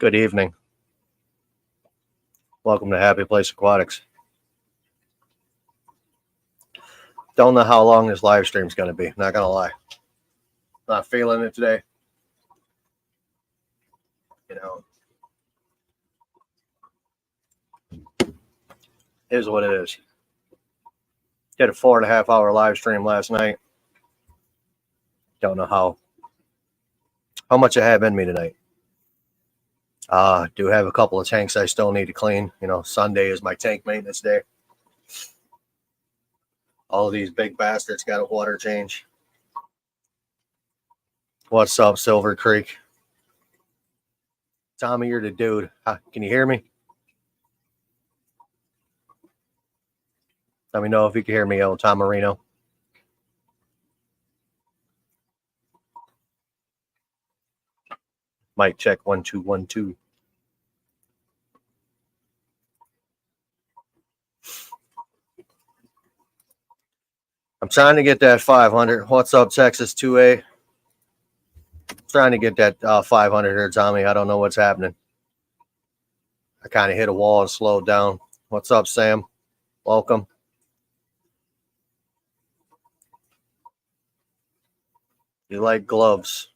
Good evening. Welcome to Happy Place Aquatics. Don't know how long this live stream is going to be. Not going to lie. Not feeling it today. You know, is what it is. Did a 4.5-hour live stream last night. Don't know how much I have in me tonight. Do have a couple of tanks I still need to clean. You know, Sunday is my tank maintenance day. All of these big bastards got a water change. What's up, Silver Creek? Tommy, you're the dude. Can you hear me? Let me know if you can hear me, old Tom Marino. Mic check 1 2 1 2. I'm trying to get that 500. What's up, Texas 2A? Trying to get that 500 here, Tommy. I don't know what's happening. I kind of hit a wall and slowed down. What's up, Sam? Welcome. You like gloves?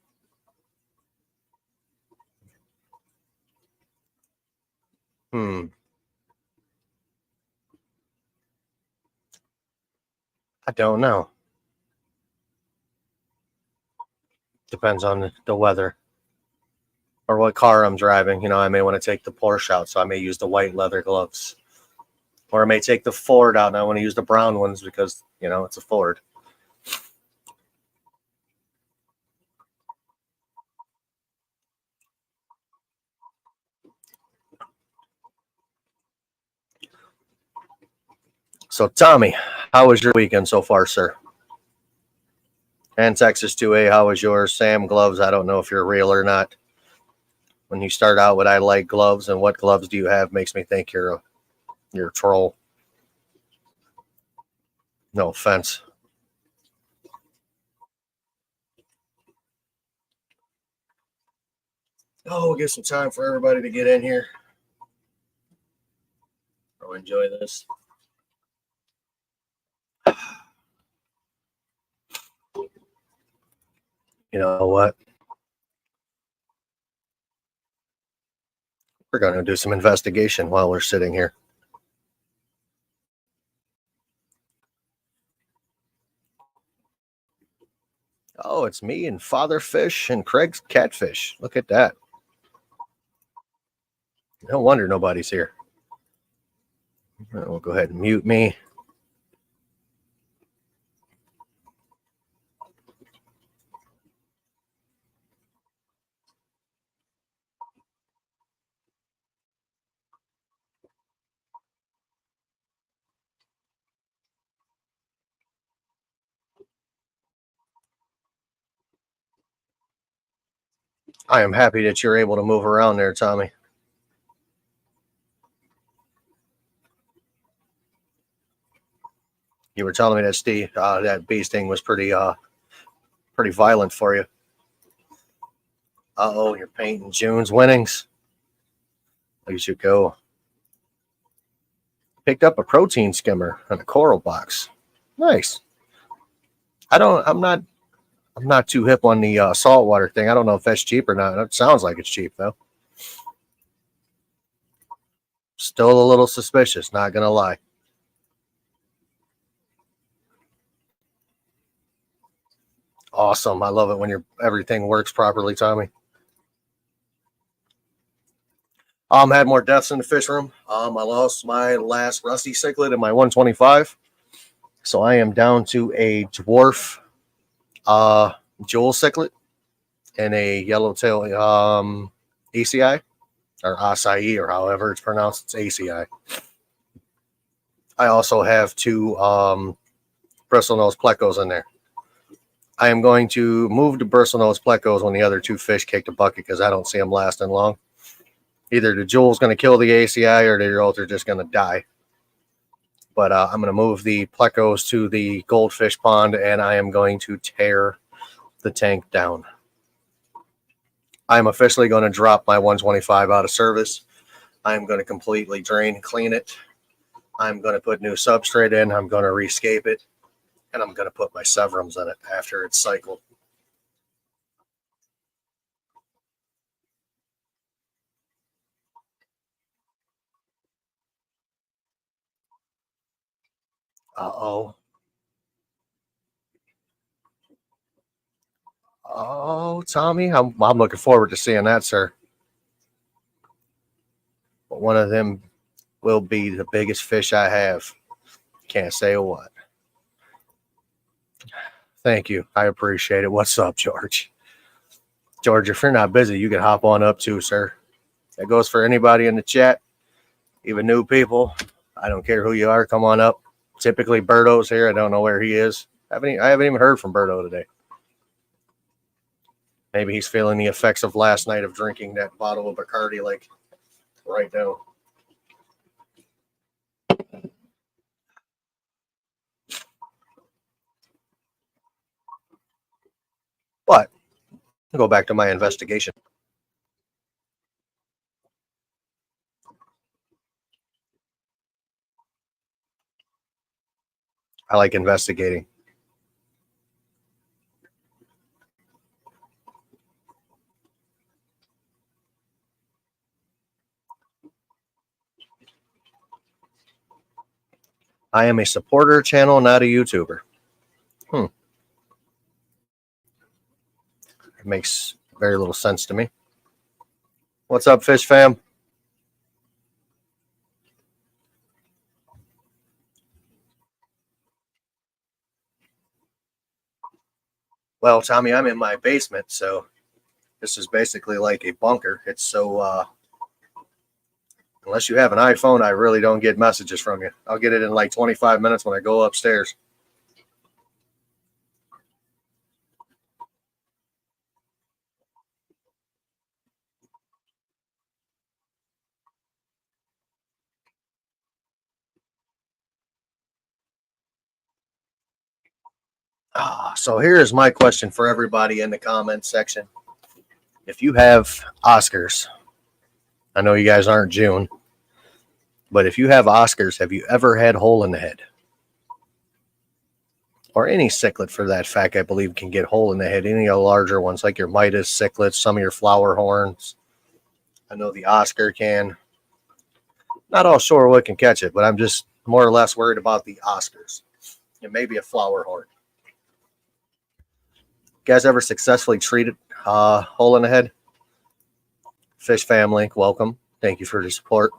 I don't know. Depends on the weather or what car I'm driving. You know, I may want to take the Porsche out, so I may use the white leather gloves. Or I may take the Ford out and I want to use the brown ones because, you know, it's a Ford. So, Tommy, how was your weekend so far, sir? And Texas 2A, how was yours? Sam, gloves, I don't know if you're real or not. When you start out with I like gloves and what gloves do you have makes me think you're a troll. No offense. Oh, we'll give some time for everybody to get in here. I'll enjoy this. You know what? We're going to do some investigation while we're sitting here. Oh, it's me and Father Fish and Craig's Catfish. Look at that. No wonder nobody's here. We'll go ahead and mute me. I am happy that you're able to move around there, Tommy. You were telling me that Steve, that bee sting was pretty violent for you. Uh-oh, you're painting June's winnings. There you go. Picked up a protein skimmer and a coral box. Nice. I'm not too hip on the saltwater thing. I don't know if that's cheap or not. It sounds like it's cheap, though. Still a little suspicious, not going to lie. Awesome. I love it when everything works properly, Tommy. Had more deaths in the fish room. I lost my last rusty cichlid in my 125. So I am down to a dwarf jewel cichlid and a yellowtail ACI or acai or however it's pronounced. It's ACI. I also have 2 bristlenose plecos in there. I am going to move the bristlenose plecos when the other 2 fish kick the bucket because I don't see them lasting long. Either the jewel's going to kill the ACI or they're just going to die. But I'm going to move the plecos to the goldfish pond and I am going to tear the tank down. I'm officially going to drop my 125 out of service. I'm going to completely drain, clean it. I'm going to put new substrate in. I'm going to rescape it. And I'm going to put my Severums in it after it's cycled. Uh-oh. Oh, Tommy, I'm looking forward to seeing that, sir. But one of them will be the biggest fish I have. Can't say what. Thank you. I appreciate it. What's up, George? George, if you're not busy, you can hop on up too, sir. That goes for anybody in the chat, even new people. I don't care who you are. Come on up. Typically, Berto's here. I don't know where he is. I haven't even heard from Berto today. Maybe he's feeling the effects of last night of drinking that bottle of Bacardi like right now. But I'll go back to my investigation. I like investigating. I am a supporter channel, not a YouTuber. It makes very little sense to me. What's up, Fish Fam? Well, Tommy, I'm in my basement, so this is basically like a bunker. It's so unless you have an iPhone, I really don't get messages from you. I'll get it in like 25 minutes when I go upstairs. So here's my question for everybody in the comments section. If you have Oscars, I know you guys aren't June, but if you have Oscars, have you ever had hole in the head? Or any cichlid for that fact, I believe can get hole in the head. Any of the larger ones like your Midas cichlids, some of your flower horns. I know the Oscar can. Not all sure what can catch it, but I'm just more or less worried about the Oscars. And maybe a flower horn. You guys ever successfully treated hole in the head? Fish family, welcome. Thank you for the support.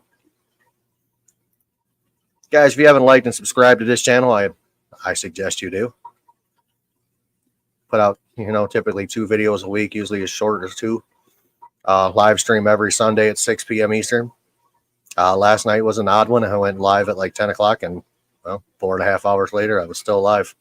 Guys, if you haven't liked and subscribed to this channel, I suggest you do. Put out, typically 2 videos a week, usually as short as 2. Live stream every Sunday at 6 p.m. Eastern. Last night was an odd one. I went live at like 10 o'clock, and 4.5 hours later, I was still live.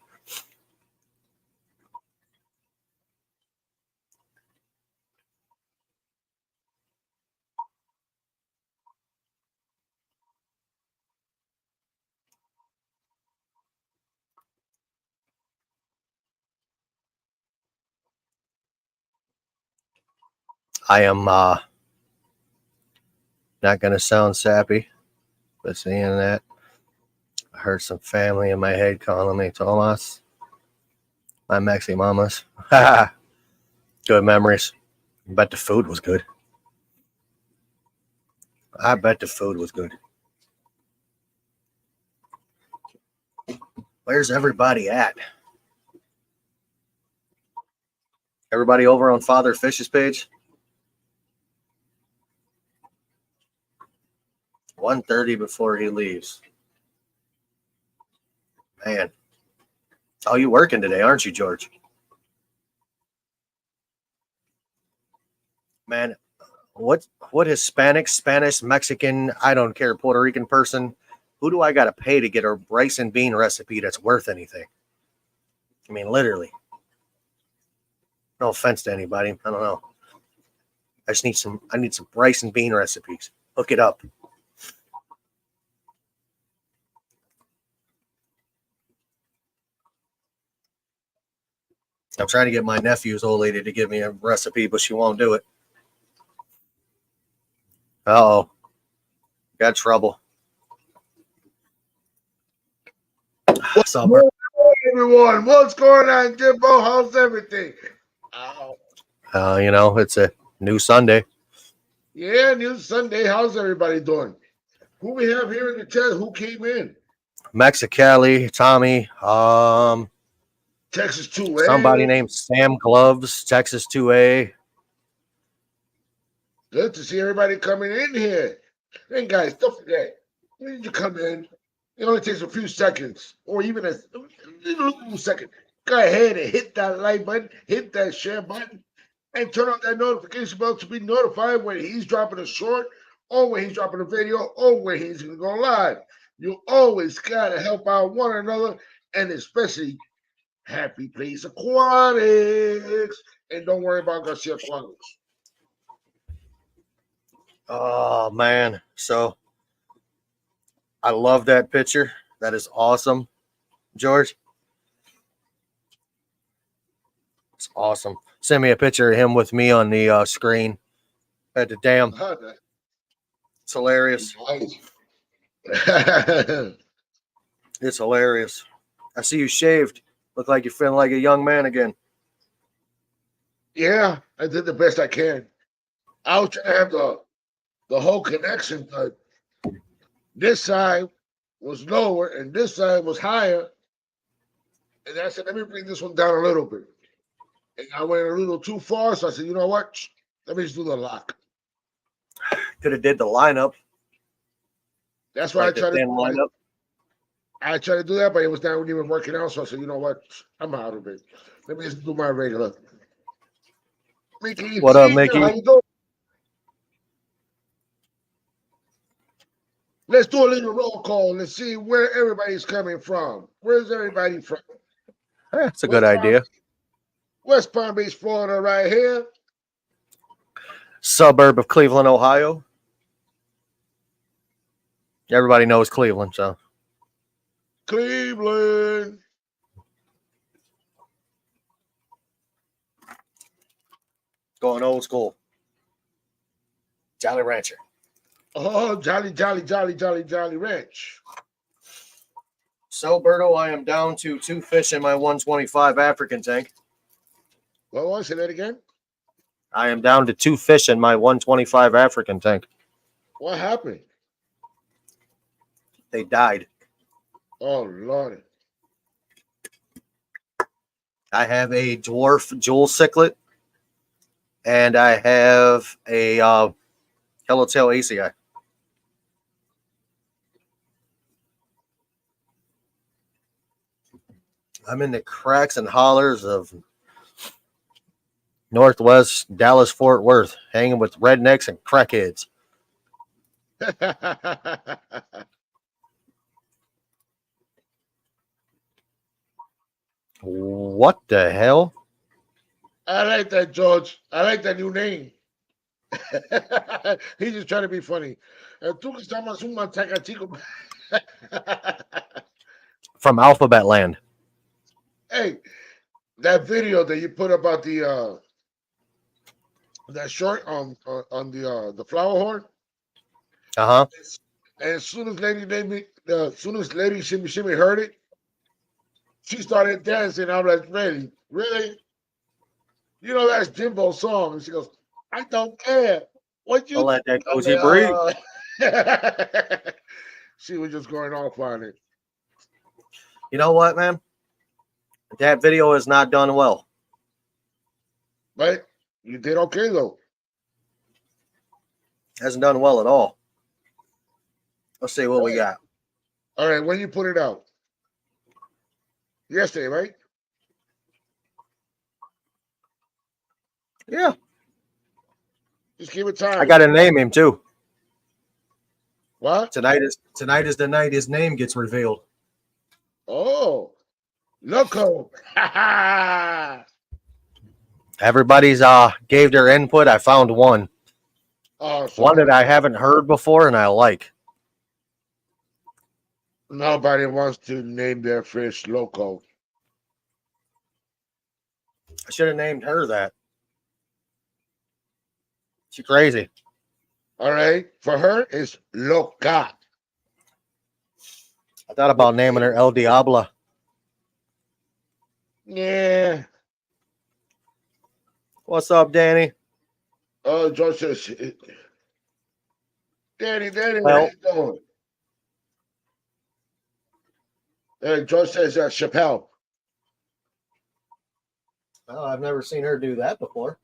I am not going to sound sappy, but seeing that, I heard some family in my head calling me Tomas. My Mexi mamas. Good memories. I bet the food was good. Where's everybody at? Everybody over on Father Fish's page? 1:30 before he leaves. Man. Oh, you working today, aren't you, George? Man, what Hispanic, Spanish, Mexican, I don't care, Puerto Rican person, who do I got to pay to get a rice and bean recipe that's worth anything? I mean, literally. No offense to anybody. I don't know. I need some rice and bean recipes. Hook it up. I'm trying to get my nephew's old lady to give me a recipe, but she won't do it. Uh-oh. Got trouble. What's Summer. going on, everyone? What's going on, Jimbo? How's everything? Ow. It's a new Sunday. Yeah, new Sunday. How's everybody doing? Who we have here in the chat? Who came in? Mexicali, Tommy, Texas somebody 2A. named Sam Gloves, Texas 2A. Good to see everybody coming in here. Hey, guys, don't forget, when you come in, it only takes a few seconds or even a little second. Go ahead and hit that like button, hit that share button, and turn on that notification bell to be notified when he's dropping a short or when he's dropping a video or when he's going to go live. You always got to help out one another and especially Happy Place Aquatics. And don't worry about Garcia Aquatics. Oh, man. So I love that picture. That is awesome, George. It's awesome. Send me a picture of him with me on the screen at the dam. It's hilarious. It's hilarious. I see you shaved. Look like you're feeling like a young man again. Yeah, I did the best I can. I was trying to have the whole connection, but this side was lower and this side was higher. And I said, let me bring this one down a little bit. And I went a little too far, so I said, you know what? Let me just do the lock. Could have did the lineup. That's why like I tried the to thin lineup. I tried to do that, but it was not even working out. So I said, you know what? I'm out of it. Let me just do my regular. Mickey, What up, Mickey? how you doing? Let's do a little roll call. Let's see where everybody's coming from. Where's everybody from? That's a good idea. West Palm Beach, Florida, right here. Suburb of Cleveland, Ohio. Everybody knows Cleveland, so. Cleveland. Going old school. Jolly Rancher. Oh, Jolly Ranch. So, Berto, I am down to 2 fish in my 125 African tank. What was it? Say that again? I am down to 2 fish in my 125 African tank. What happened? They died. Oh, Lord. I have a dwarf jewel cichlid, and I have a yellowtail ACI. I'm in the cracks and hollers of Northwest Dallas Fort Worth, hanging with rednecks and crackheads. What the hell? I like that, George. I like that new name. He's just trying to be funny. From Alphabet Land. Hey, that video that you put about the that short on the flower horn. Uh-huh. And as soon as Lady Shimmy heard it, she started dancing. I was like, really? You know that's Jimbo's song. And she goes, I don't care. What you Don't let that I'm cozy breathe. She was just going off on it. You know what, man? That video is not done well. But you did okay though. Hasn't done well at all. Let's see what we got. All right, when you put it out? Yesterday, right? Yeah. Just give it time. I got to name him too. What? Tonight is the night his name gets revealed. Oh, Loco. Everybody's gave their input. I found one. Oh, one that I haven't heard before and I like. Nobody wants to name their fish Loco. I should have named her that. She's crazy. All right. For her, it's loca. I thought about naming her El Diablo. Yeah. What's up, Danny? Oh, George says, Danny, how Well, you doing? George says, Chappelle. oh, I've never seen her do that before.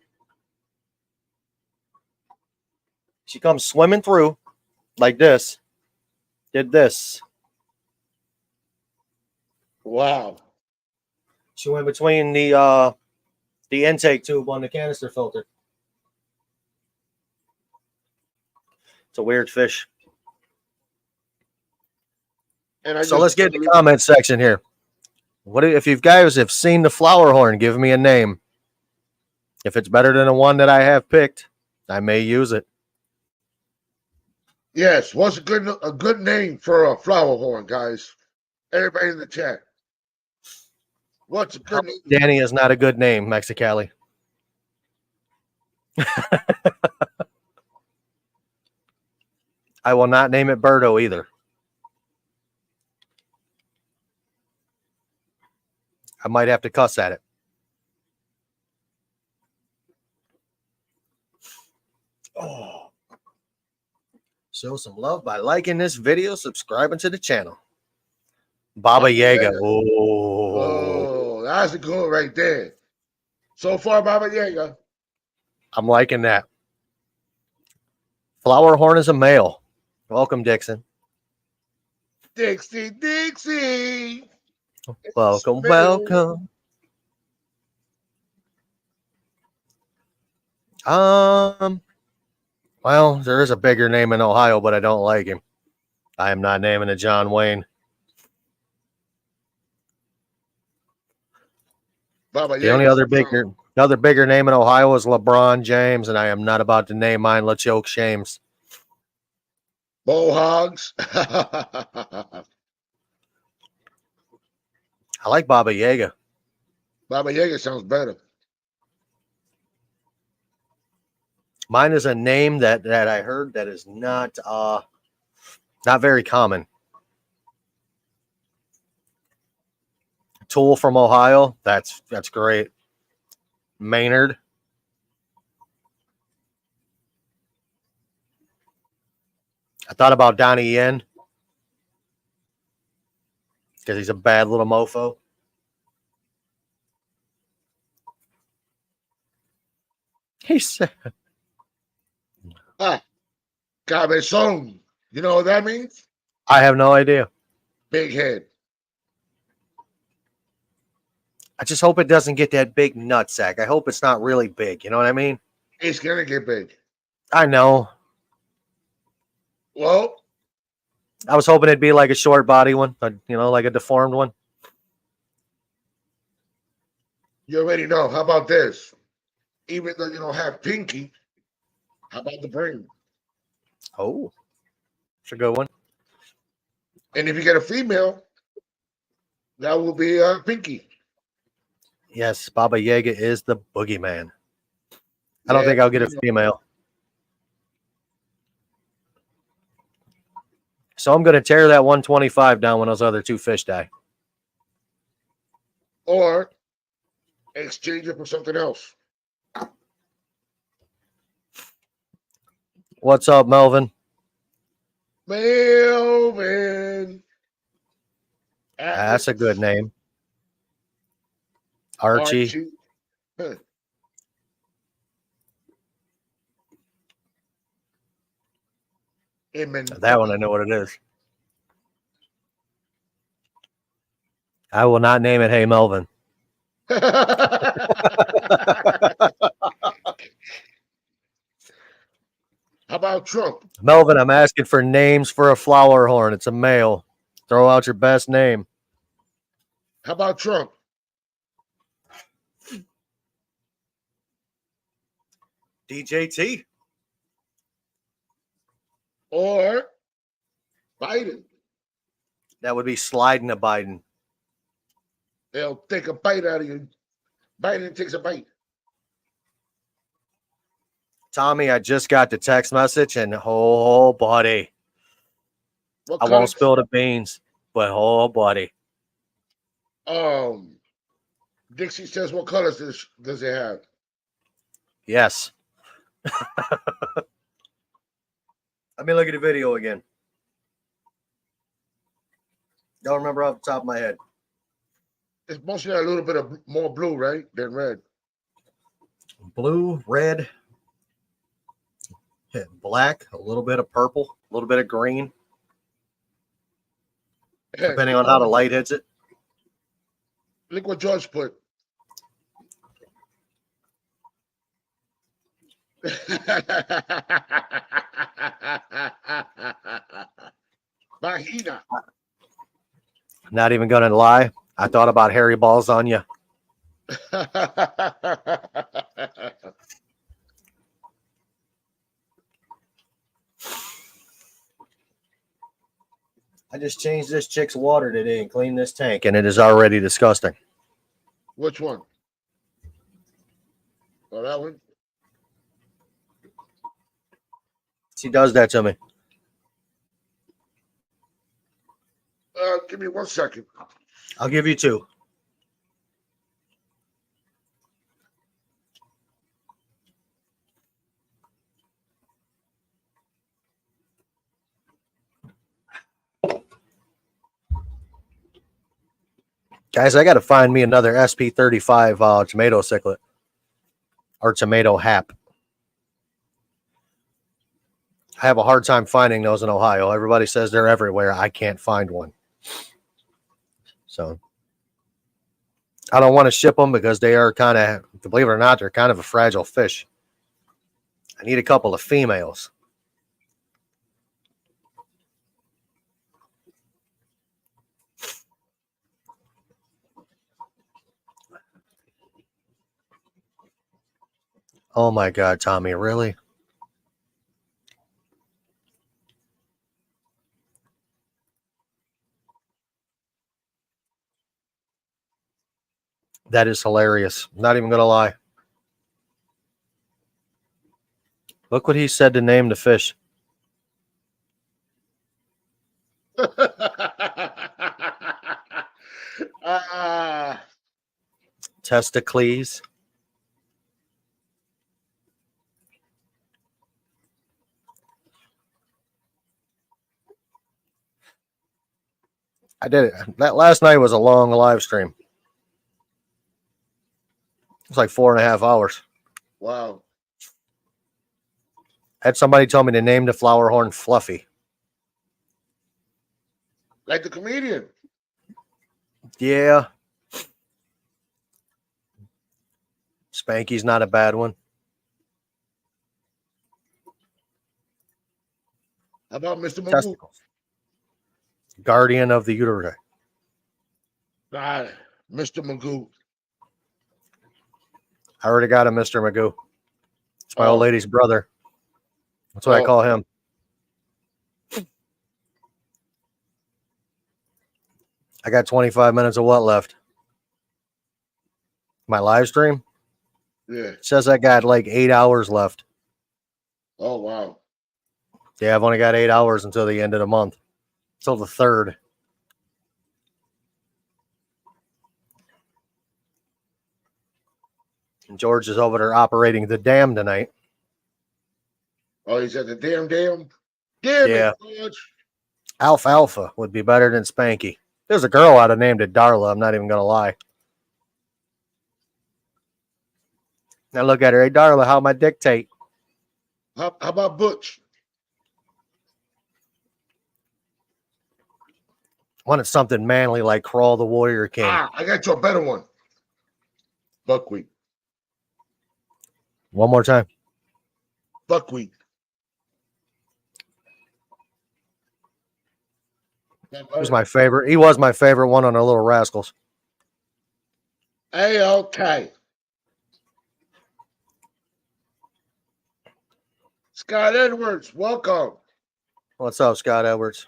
She comes swimming through like this. Did this. Wow. She went between the intake tube on the canister filter. It's a weird fish. And I So just let's get in the comment section here. What if you guys have seen the flower horn? Give me a name. If it's better than the one that I have picked, I may use it. Yes, what's a good name for a flower horn, guys? Everybody in the chat. What's a good name? Danny is not a good name, Mexicali. I will not name it Birdo either. I might have to cuss at it. Oh. Show some love by liking this video, subscribing to the channel. Baba Yaga. Oh. Oh, that's a good one right there. So far, Baba Yaga. I'm liking that. Flower horn is a male. Welcome, Dixon. Dixie, Dixie. Welcome, welcome. Well, there is a bigger name in Ohio, but I don't like him. I am not naming it John Wayne. Baba The only other bigger name in Ohio is LeBron James, and I am not about to name mine LeChoke Shames. Bull hogs. I like Baba Yaga. Baba Yaga sounds better. Mine is a name that I heard that is not very common. Tool from Ohio. That's great. Maynard. I thought about Donnie Yen because he's a bad little mofo. He said, Cabezon. You know what that means? I have no idea. Big head. I just hope it doesn't get that big nutsack. I hope it's not really big. You know what I mean? It's going to get big. I know. Well, I was hoping it'd be like a short body one, like a deformed one. you already know. How about this? Even though you don't have pinky, how about the brain? Oh, it's a good one. And if you get a female, that will be pinky. Yes, Baba Yaga is the boogeyman. I don't think I'll get a female. So I'm going to tear that 125 down when those other two fish die. Or exchange it for something else. What's up, Melvin? Melvin. That's a good name. Archie. Huh. That one I know what it is. I will not name it Hey Melvin. How about Trump? Melvin, I'm asking for names for a flower horn. It's a male. Throw out your best name. How about Trump? DJT. Or Biden. That would be sliding to Biden. They'll take a bite out of you. Biden takes a bite. Tommy, I just got the text message, and oh, buddy, What I won't colors? spill the beans, but oh, buddy, Um, Dixie says, what colors does it have? yes. Let me look at the video again. Don't remember off the top of my head. It's mostly a little bit of more blue, right, than red. Blue, red, black, a little bit of purple, a little bit of green, depending on how the light hits it. Look what George put. Vagina. Not even gonna lie, I thought about hairy balls on you. I just changed this chick's water today and cleaned this tank, and it is already disgusting. Which one? Oh, that one? She does that to me. Give me 1 second. I'll give you 2. Guys, I got to find me another SP35 tomato ciclet or tomato hap. I have a hard time finding those in Ohio. Everybody says they're everywhere. I can't find one. So I don't want to ship them because they are kind of, believe it or not, they're kind of a fragile fish. I need a couple of females. Oh my God, Tommy, really? That is hilarious. Not even going to lie. Look what he said to name the fish. Testicles. I did it. That last night was a long live stream. It's like 4.5 hours. Wow. Had somebody tell me to name the flower horn Fluffy. Like the comedian. Yeah. Spanky's not a bad one. How about Mr. Magoo? Testicles. Guardian of the Uterus. Ah, Mr. Magoo. I already got a Mr. Magoo. It's my old lady's brother. That's what I call him. I got 25 minutes of what left? My live stream? Yeah. It says I got like 8 hours left. Oh, wow. Yeah, I've only got 8 hours until the end of the month. Till the 3rd. And George is over there operating the dam tonight. Oh, he's at the damn. Damn Yeah. it, George. Alfalfa would be better than Spanky. There's a girl I'd have named it Darla. I'm not even going to lie. Now look at her. Hey, Darla, how am I dictate? How about Butch? Wanted something manly like Crawl the Warrior King. I got you a better one. Buckwheat. One more time. Buckwheat. He was my favorite. He was my favorite one on the Little Rascals. Hey, okay. Scott Edwards, welcome. What's up, Scott Edwards?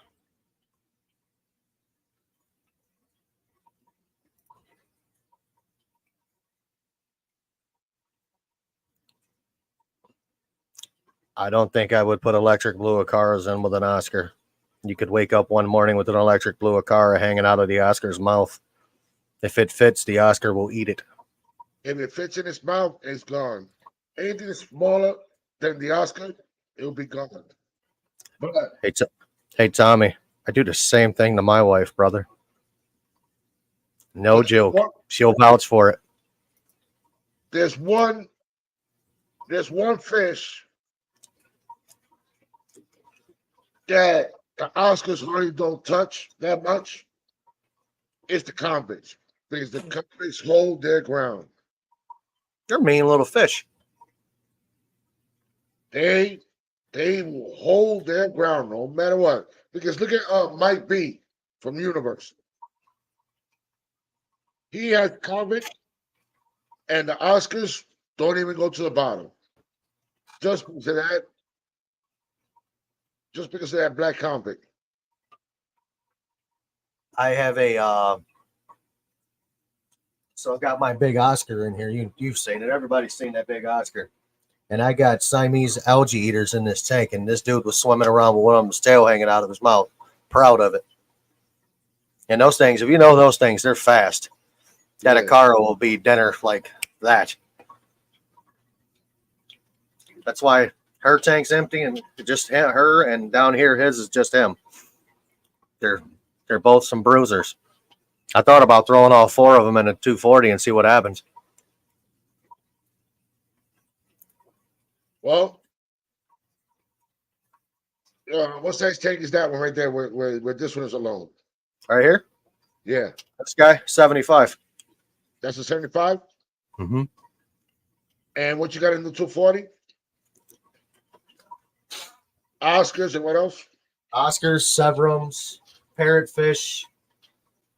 I don't think I would put electric blue Acaras in with an Oscar. You could wake up one morning with an electric blue Acara hanging out of the Oscar's mouth. If it fits, the Oscar will eat it. If it fits in its mouth, it's gone. Anything that's smaller than the Oscar, it will be gone. But Hey, hey, Tommy, I do the same thing to my wife, brother. No but joke. She'll vouch for it. there's one fish that the Oscars really don't touch that much. It's the convicts because the convicts hold their ground. You're a mean little fish. They will hold their ground no matter what. Because look at Mike B from Universe. He has convict, and the Oscars don't even go to the bottom. Just because of that, just because of that black convict. I have a so I've got my big Oscar in here. You've seen it. Everybody's seen that big Oscar. And I got Siamese algae eaters in this tank, and this dude was swimming around with one of them's tail hanging out of his mouth. Proud of it. And those things, if you know those things, they're fast. That Acara will be dinner like that. That's why her tank's empty and just her, and down here his is just him. They're both some bruisers. I thought about throwing all four of them in a 240 and see what happens. Well, what size tank is that one right there where this one is alone? Right here? Yeah. This guy, 75. That's a 75? Mm-hmm. And what you got in the 240? Oscars and what else? Oscars, Severums, Parrotfish,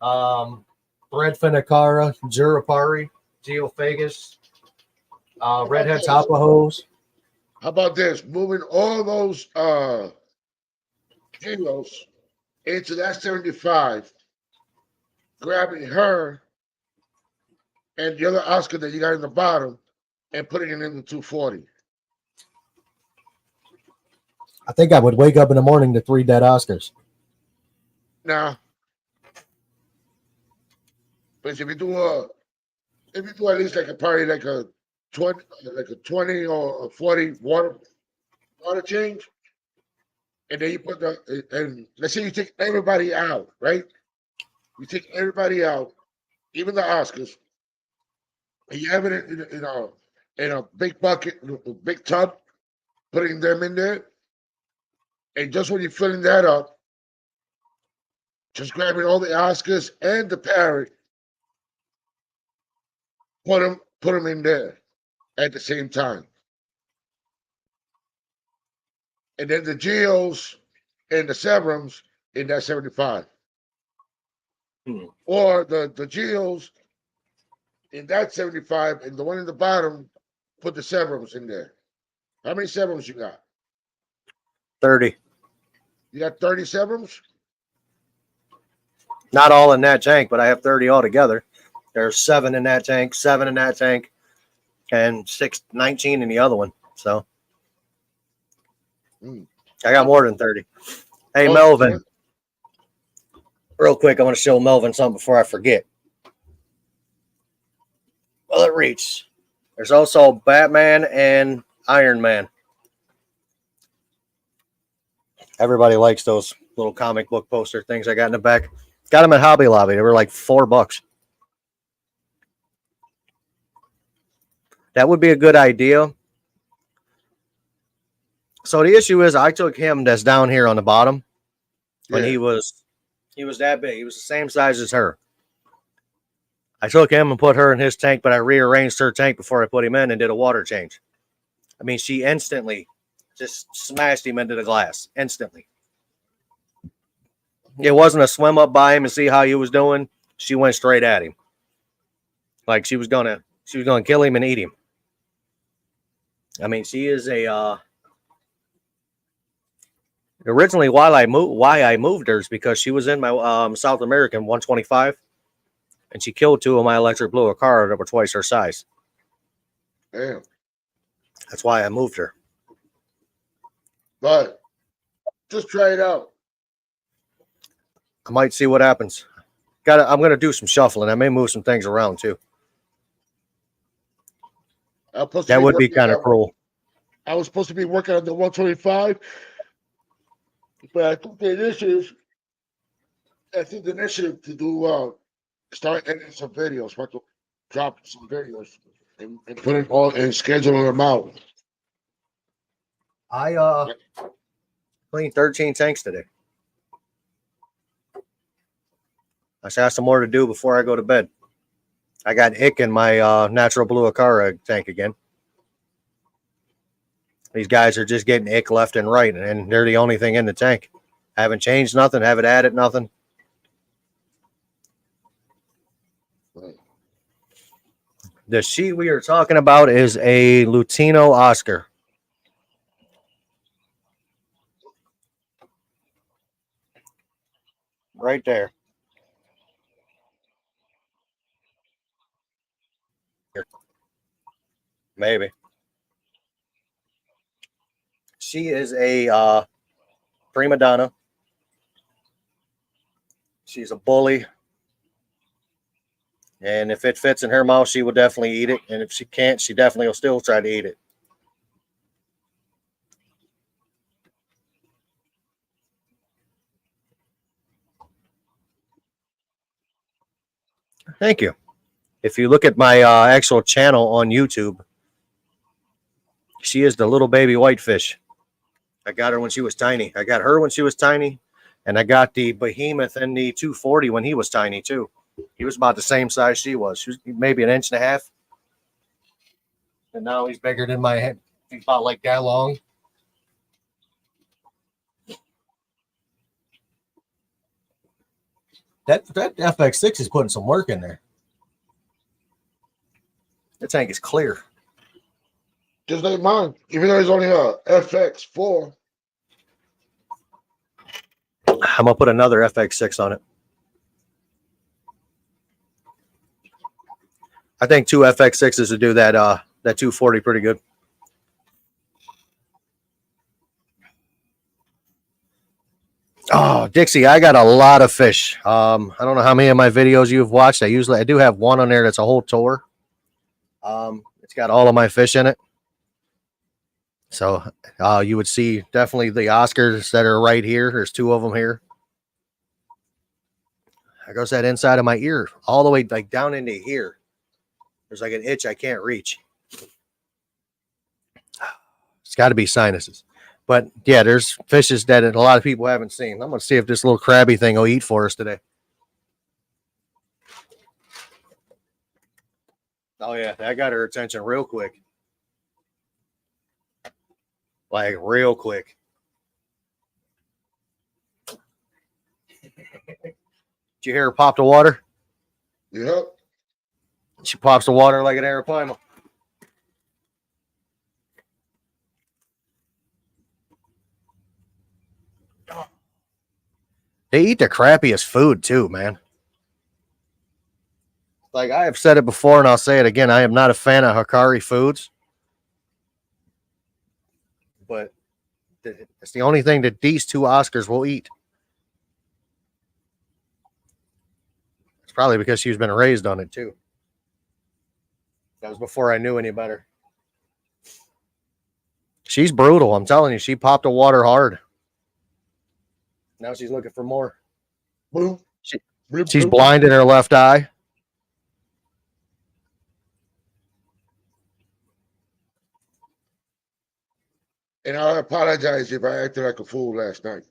Threadfin Acara, Jurapari, Geophagus, Redhead Tapajos. How about this? Moving all those kilos into that 75, grabbing her and the other Oscar that you got in the bottom and putting it in the 240. I think I would wake up in the morning to 3 dead Oscars. Now, but if you do at least like a probably like a 20 or a 40 water change, and then you put and let's say you take everybody out, right? You take everybody out, even the Oscars, and you have it in a big bucket, a big tub, putting them in there, and just when you're filling that up, just grabbing all the Oscars and the parrot, put them in there at the same time. And then the Geos and the Severums in that 75. Or the Geos in that 75, and the one in the bottom, put the Severums in there. How many Severums you got? 30. You got 30 Severums? Not all in that tank, but I have 30 altogether. There's 7 in that tank, 7 in that tank, and 19 in the other one. So I got more than 30. Hey, Melvin. Real quick, I want to show Melvin something before I forget. Well, it reads. There's also Batman and Iron Man. Everybody likes those little comic book poster things I got in the back. Got them at Hobby Lobby. They were like $4. That would be a good idea. So the issue is I took him that's down here on the bottom when he was that big. He was the same size as her. I took him and put her in his tank, but I rearranged her tank before I put him in and did a water change. I mean, she instantly just smashed him into the glass. Instantly. It wasn't a swim up by him and see how he was doing. She went straight at him. Like she was gonna kill him and eat him. I mean, she is a originally why I moved her is because she was in my South American 125, and she killed 2 of my electric blue Acara that were twice her size. Damn. That's why I moved her. But just try it out. I might see what happens. I'm gonna do some shuffling. I may move some things around too. That would be kind of cruel. I was supposed to be working on the 125, but I think the initiative to do start editing some videos, start to drop some videos and put it all and schedule them out. I cleaned 13 tanks today. I should have some more to do before I go to bed. I got ick in my natural blue Acara tank again. These guys are just getting ick left and right, and they're the only thing in the tank. I haven't changed nothing, haven't added nothing. The sheet we are talking about is a Lutino Oscar. Right there. Maybe. She is a prima donna. She's a bully. And if it fits in her mouth, she will definitely eat it. And if she can't, she definitely will still try to eat it. Thank you. If you look at my actual channel on YouTube, she is the little baby whitefish. I got her when she was tiny. I got her when she was tiny. And I got the behemoth and the 240 when he was tiny too. He was about the same size she was. She was maybe an inch and a half. And now he's bigger than my head. He's about like that long. That FX6 is putting some work in there. The tank is clear. Just like mine, even though it's only a FX4. I'm gonna put another FX6 on it. I think 2 FX6s to do that 240 pretty good. Oh, Dixie, I got a lot of fish. I don't know how many of my videos you've watched. I do have one on there that's a whole tour. It's got all of my fish in it. So you would see definitely the Oscars that are right here. There's 2 of them here. There goes that inside of my ear, all the way like down into here. There's like an itch I can't reach. It's got to be sinuses. But yeah, there's fishes that a lot of people haven't seen. I'm going to see if this little crabby thing will eat for us today. Oh, yeah, that got her attention real quick. Like, real quick. Did you hear her pop the water? Yep. She pops the water like an arapaima. They eat the crappiest food, too, man. Like, I have said it before, and I'll say it again. I am not a fan of Hikari foods. But it's the only thing that these 2 Oscars will eat. It's probably because she's been raised on it, too. That was before I knew any better. She's brutal. I'm telling you, she popped the water hard. Now she's looking for more. She's blind in her left eye. And I apologize if I acted like a fool last night.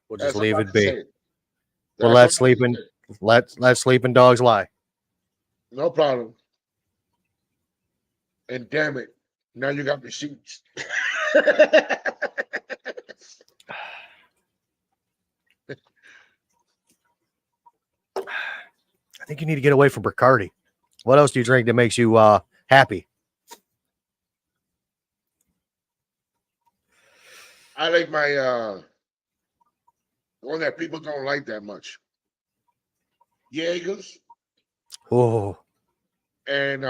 We'll just leave it be. We'll let sleeping dogs lie. No problem. And damn it, now you got receipts. I think you need to get away from Bacardi. What else do you drink that makes you happy? I like my one that people don't like that much. Jaegers. Oh. And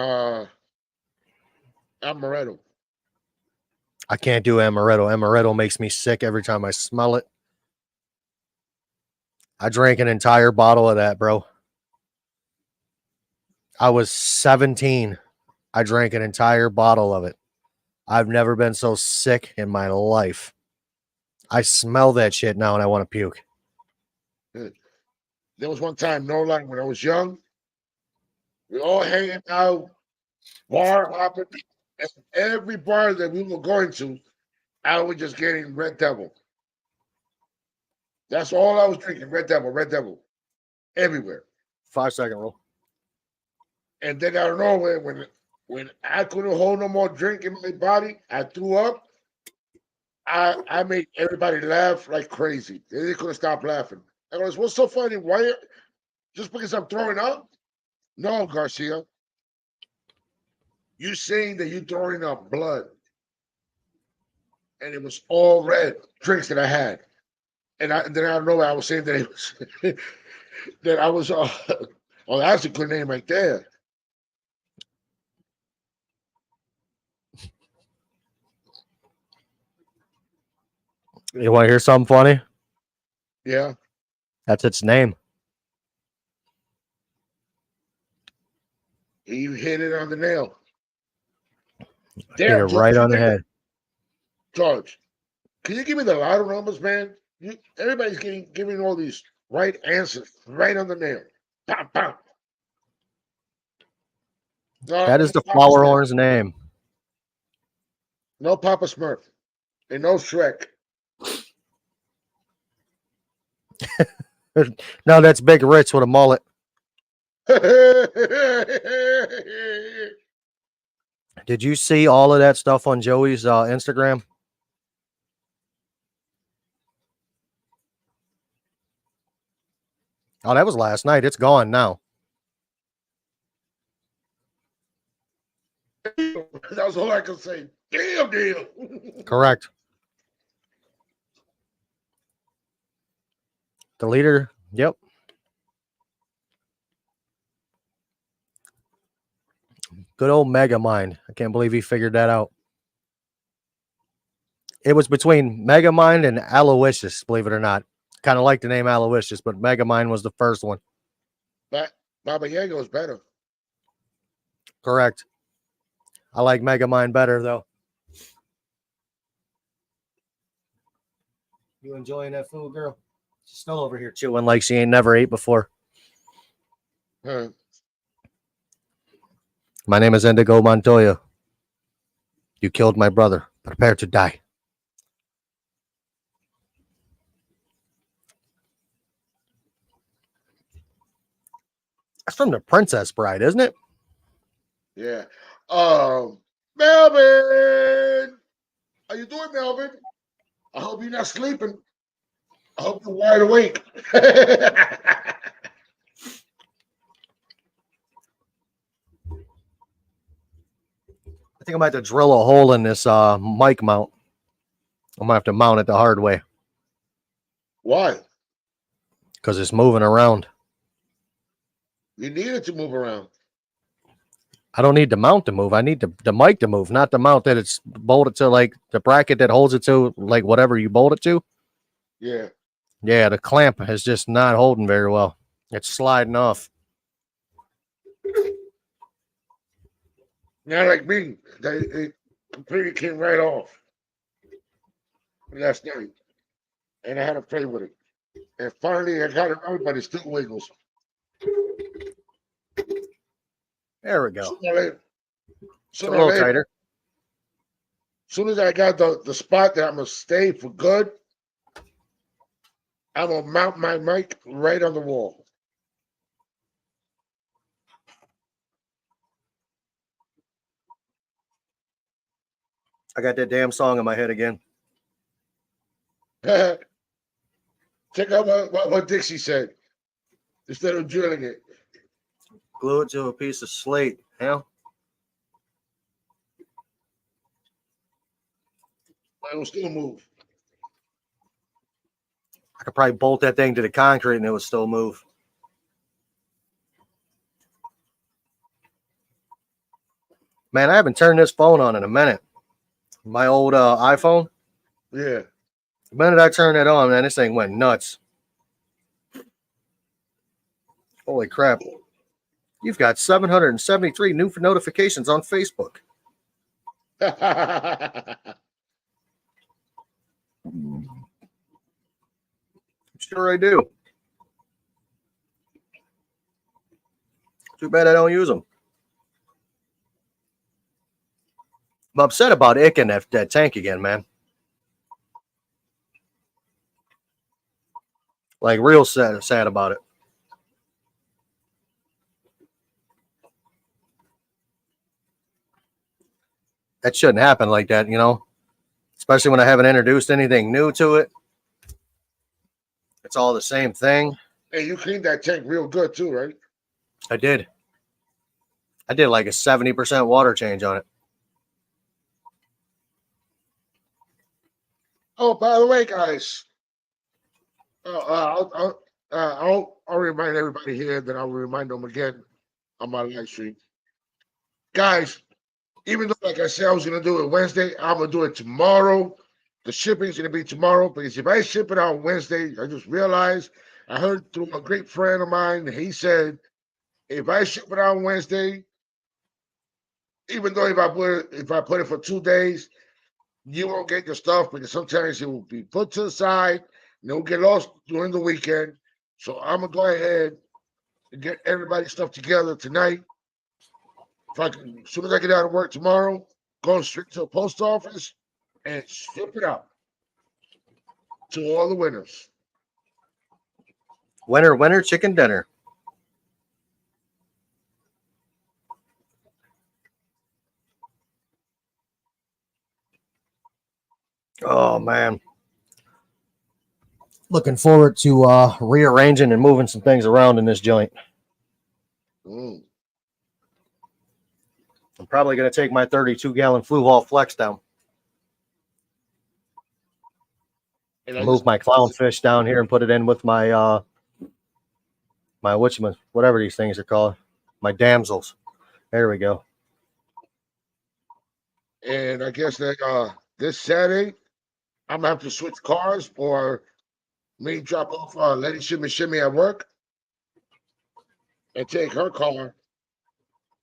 Amaretto. I can't do amaretto. Amaretto makes me sick every time I smell it. I drank an entire bottle of that, bro. I was 17. I drank an entire bottle of it. I've never been so sick in my life. I smell that shit now and I want to puke. There was one time, no lie, when I was young, we all hanging out, bar hopping, and every bar that we were going to, I was just getting Red Devil. That's all I was drinking, Red Devil, everywhere. 5-second rule. And then out of nowhere, when I couldn't hold no more drink in my body, I threw up. I made everybody laugh like crazy. They couldn't stop laughing. I goes, what's so funny? Why? Just because I'm throwing up? No, Garcia. You saying that you throwing up blood, and it was all red drinks that I had, and then I don't know. I was saying that it was that I was. Oh, that's a good name right there. You want to hear something funny? Yeah. That's its name. You hit it on the nail. Hit it Damn, right on the head. George, can you give me the lotto numbers, man? Everybody's giving all these right answers right on the nail. Pop, pop. No, That is the Papa flower Smurf. horn's name. No Papa Smurf. And no Shrek. No, that's Big Ritz with a mullet. Did you see all of that stuff on Joey's Instagram? Oh, that was last night. It's gone now. That was all I could say. Damn deal. Correct. The leader. Yep. Good old Megamind. I can't believe he figured that out. It was between Megamind and Aloysius, believe it or not. Kind of like the name Aloysius, but Megamind was the first one. But Baba Yaga was better. Correct. I like Megamind better, though. You enjoying that food, girl? She's still over here chewing like she ain't never ate before. Huh. My name is Indigo Montoya. You killed my brother. Prepare to die. That's from The Princess Bride, isn't it? Yeah. Melvin! How you doing, Melvin? I hope you're not sleeping. I hope you're wide awake. I think I'm going to have to drill a hole in this mic mount. I'm going to have to mount it the hard way. Why? Because it's moving around. You need it to move around. I don't need the mount to move. I need the mic to move, not the mount that it's bolted to, like the bracket that holds it to, like whatever you bolt it to. Yeah. Yeah, the clamp is just not holding very well. It's sliding off. Not like me. It completely came right off last night. And I had to play with it. And finally I got it right, but it still wiggles. There we go. Sooner or later. It's a little tighter. As soon as I got the spot that I'm gonna stay for good, I'm gonna mount my mic right on the wall. I got that damn song in my head again. Check out what Dixie said. Instead of drilling it. Glue it to a piece of slate. Yeah. It will still move. I could probably bolt that thing to the concrete and it would still move. Man, I haven't turned this phone on in a minute. My old iPhone. Yeah. The minute I turned it on, man, this thing went nuts. Holy crap. You've got 773 new notifications on Facebook. Sure I do. Too bad I don't use them. I'm upset about icking that tank again, man. Like real sad about it. That shouldn't happen like that, you know? Especially when I haven't introduced anything new to it. It's all the same thing. Hey, you cleaned that tank real good too, right? I did like a 70% water change on it. Oh, by the way, guys, I'll remind everybody here that I'll remind them again on my live stream. Guys, even though, like I said, I was going to do it Wednesday, I'm going to do it tomorrow. The shipping's going to be tomorrow because if I ship it on Wednesday, I just realized I heard through a great friend of mine, he said, if I ship it on Wednesday, even though if I put it for 2 days, you won't get your stuff because sometimes it will be put to the side and it will get lost during the weekend. So I'm gonna go ahead and get everybody's stuff together tonight. If I can, as soon as I get out of work tomorrow, go straight to the post office and ship it out to all the winners. Winner, chicken dinner. Oh man. Looking forward to rearranging and moving some things around in this joint. I'm probably going to take my 32-gallon Flu-Hall Flex down. And move my clownfish down here and put it in with my whatever these things are called, my damsels. There we go. And I guess that this Saturday, I'm gonna have to switch cars or me drop off Lady Shimmy at work and take her car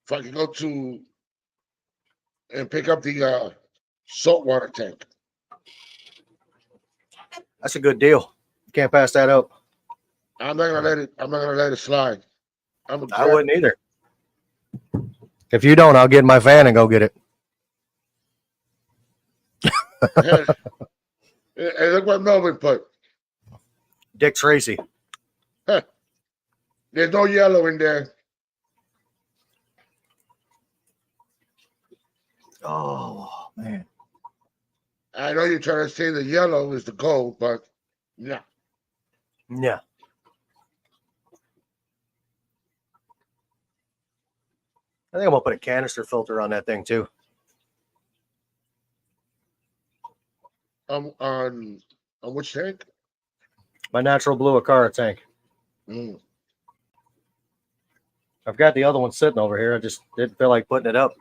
if I can go to and pick up the saltwater tank. That's a good deal. You can't pass that up. I'm not gonna let it slide. I wouldn't either. If you don't, I'll get in my van and go get it. Hey, look what Melvin put. Dick Tracy. Huh. There's no yellow in there. Oh man. I know you're trying to say the yellow is the gold, but no. Yeah. I think I'm gonna put a canister filter on that thing too. On which tank? My natural blue Acara tank. I've got the other one sitting over here. I just didn't feel like putting it up.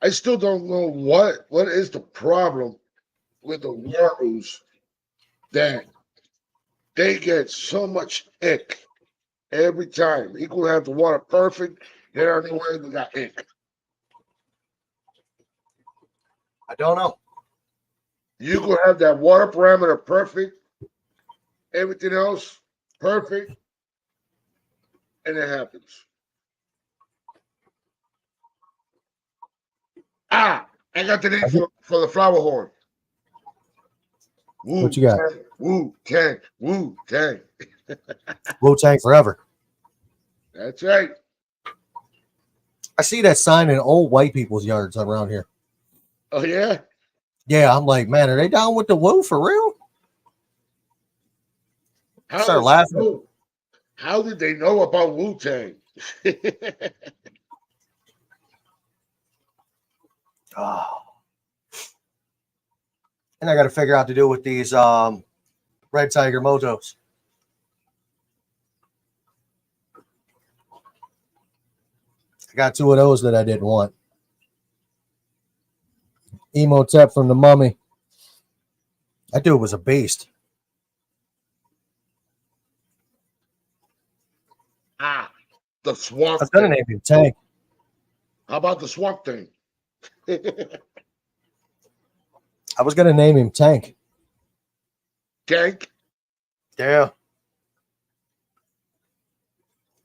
I still don't know what is the problem with the Warus that they get so much ink every time. You could have the water perfect, they don't know where they got ink. I don't know. You could have that water parameter perfect, everything else perfect, and it happens. I got the name for the flower horn. What you got? Wu-Tang, Wu-Tang. Wu-Tang forever. That's right. I see that sign in old white people's yards around here. Oh, yeah? Yeah, I'm like, man, are they down with the Wu for real? Start laughing. How did they know about Wu-Tang? Oh. And I got to figure out to do with these Red Tiger motos. I got 2 of those that I didn't want. Emotep from the Mummy. That dude was a beast. The Swamp I was gonna Thing. name him Tank. How about the Swamp Thing? I was gonna name him Tank. Tank? Yeah.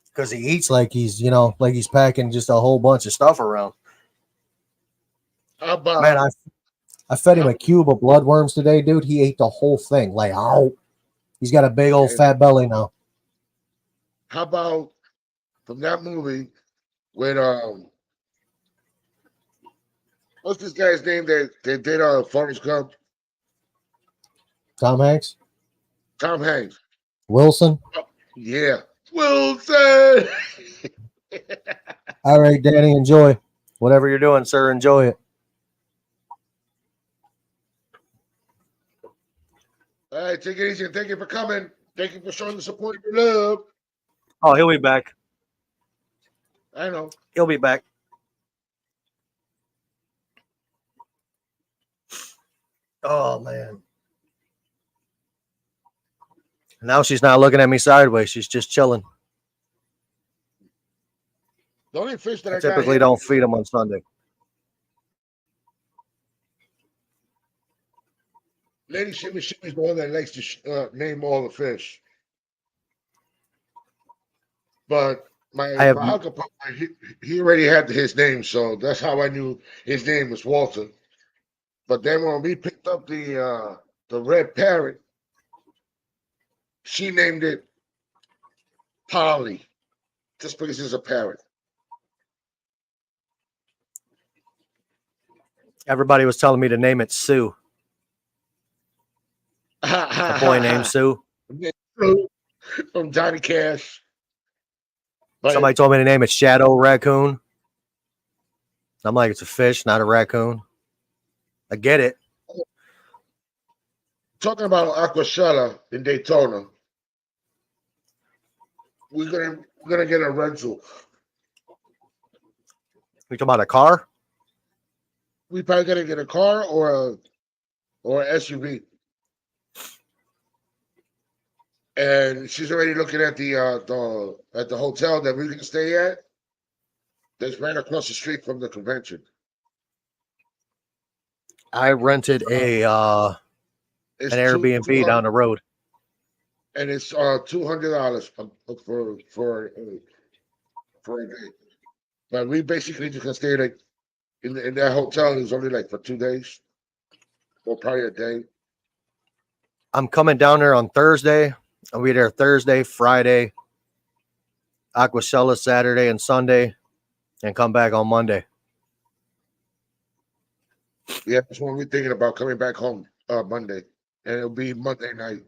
Because he eats like he's, like he's packing just a whole bunch of stuff around. How about Man, I fed him a cube of bloodworms today, dude. He ate the whole thing. Like, ow. He's got a big old fat belly now. how about from that movie with what's this guy's name that did Forrest Gump? Tom Hanks? Tom Hanks. Wilson? Yeah. Wilson. All right, Danny, enjoy. Whatever you're doing, sir, enjoy it. All right, take it easy and thank you for coming. Thank you for showing the support and love. Oh, he'll be back. I know. He'll be back. Oh, man. Now she's not looking at me sideways. She's just chilling. The only fish that I I got typically here, don't feed them on Sunday. Lady Shimmy Shimmy's the one that likes to name all the fish. But my alka partner, he already had his name, so that's how I knew his name was Walter. But then when we picked up the red parrot, she named it Polly, just because it's a parrot. Everybody was telling me to name it Sue. A boy named Sue. From Johnny Cash. But somebody told me to name it Shadow Raccoon. I'm like, it's a fish, not a raccoon. I get it. Talking about Aquashella in Daytona, we're gonna get a rental. We talking about a car? We probably gonna get a car or an SUV. And she's already looking at the hotel that we're gonna stay at. That's right across the street from the convention. I rented an Airbnb down the road, and it's $200 for a day. But we basically just gonna stay like in that hotel. It's only like for 2 days, or probably a day. I'm coming down there on Thursday. I'll be there Thursday, Friday, Aquashella Saturday and Sunday, and come back on Monday. Yeah, that's when we're thinking about coming back home Monday, and it'll be Monday night.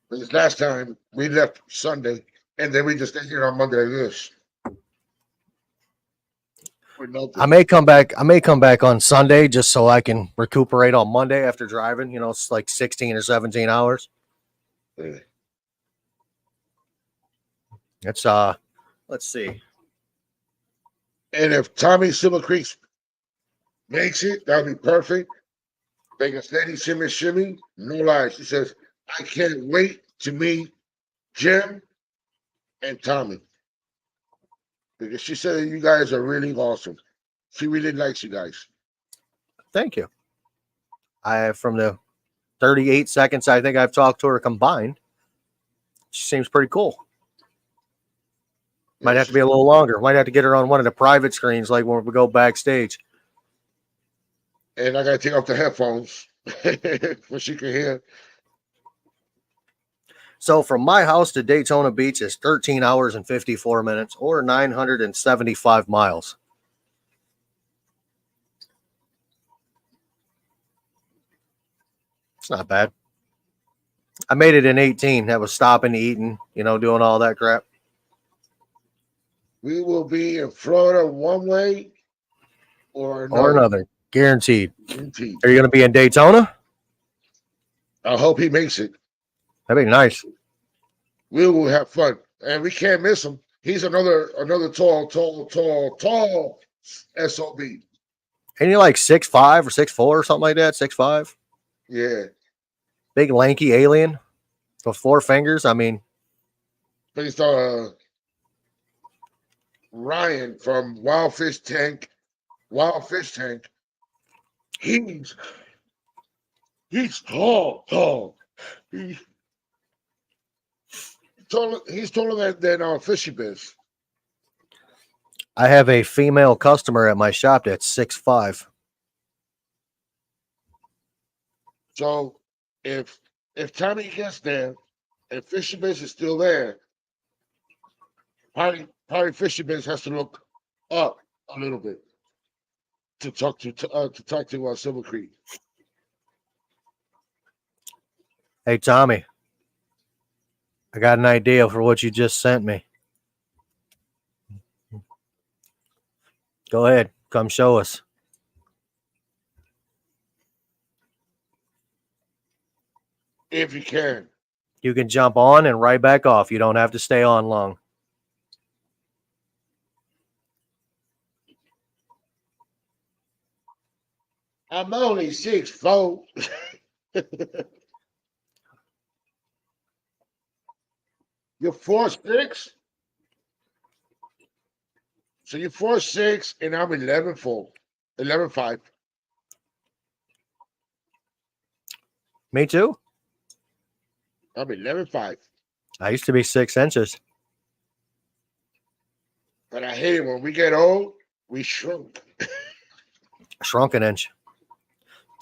Because last time we left Sunday, and then we just stayed here on Monday like this. I may come back on Sunday just so I can recuperate on Monday after driving. It's like 16 or 17 hours. Yeah. It's let's see. And if Tommy Silver Creek makes it, that'll be perfect. They can steady shimmy, no lies. She says, I can't wait to meet Jim and Tommy. Because she said you guys are really awesome. She really likes you guys. Thank you. From the 38 seconds I think I've talked to her combined, she seems pretty cool. Might have to be a little longer. Might have to get her on one of the private screens, like when we go backstage. And I gotta take off the headphones so she can hear. So from my house to Daytona Beach is 13 hours and 54 minutes, or 975 miles. It's not bad. I made it in 18. That was stopping, eating, doing all that crap. We will be in Florida one way or another. Guaranteed. Guaranteed. Are you going to be in Daytona? I hope he makes it. That'd be nice. We will have fun, and we can't miss him. He's another tall SOB. And you're like 6'5" or 6'4" or something like that. 6'5". Yeah. Big lanky alien with 4 fingers. I mean, Based on Ryan from Wild Fish Tank. Wild Fish Tank. He's tall. He's taller than Fishy Biz. I have a female customer at my shop that's 6'5". So if Tommy gets there and Fishy Biz is still there, probably Fishy Biz has to look up a little bit to talk to Silver Creek. Hey, Tommy, I got an idea for what you just sent me. Go ahead. Come show us. If you can. You can jump on and right back off. You don't have to stay on long. I'm only 6'4". You're 4'6". So you're 4'6", and I'm 11'4", 11'5". Me too. I'm 11'5". I used to be 6 inches. But I hate it when we get old. We shrunk. Shrunk an inch.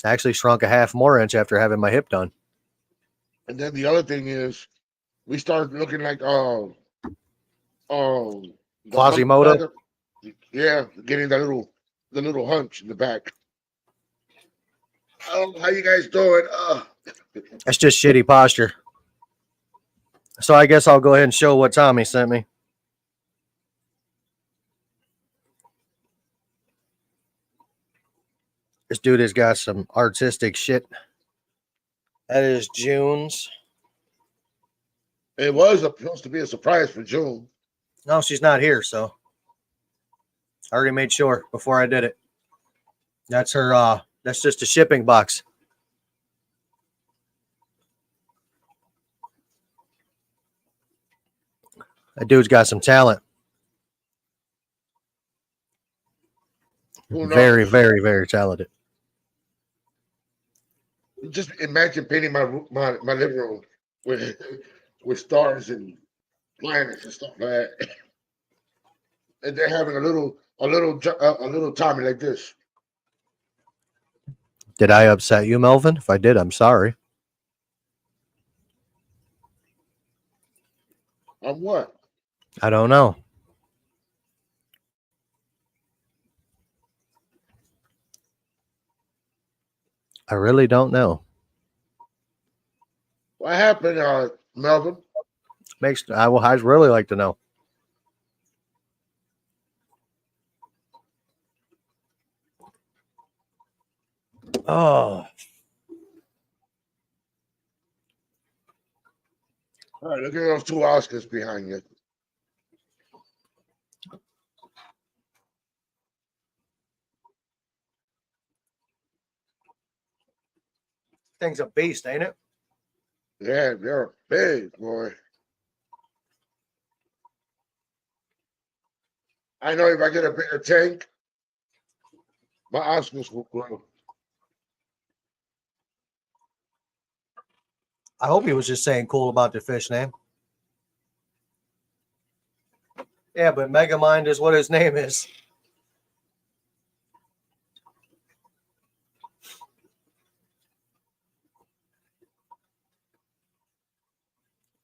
Actually shrunk a half more inch after having my hip done. And then the other thing is, we start looking like the Quasimodo. Yeah, getting the little hunch in the back. Oh, how you guys doing? That's just shitty posture. So I guess I'll go ahead and show what Tommy sent me. This dude has got some artistic shit. That is June's. It was supposed to be a surprise for June. No, she's not here, so I already made sure before I did it. That's her that's just a shipping box. That dude's got some talent. Very, very, very talented. Just imagine painting my living room with stars and planets and stuff like that, and they're having a little Tommy like this. Did I upset you, Melvin? If I did, I'm sorry. On what? I don't know. I really don't know. What happened, Melvin? I'd really like to know. Oh, All right, look at those 2 Oscars behind you. thing's a beast, ain't it? Yeah, they're big, boy. I know if I get a bigger tank, my Oscars will grow. I hope he was just saying cool about the fish name. Yeah, but Megamind is what his name is.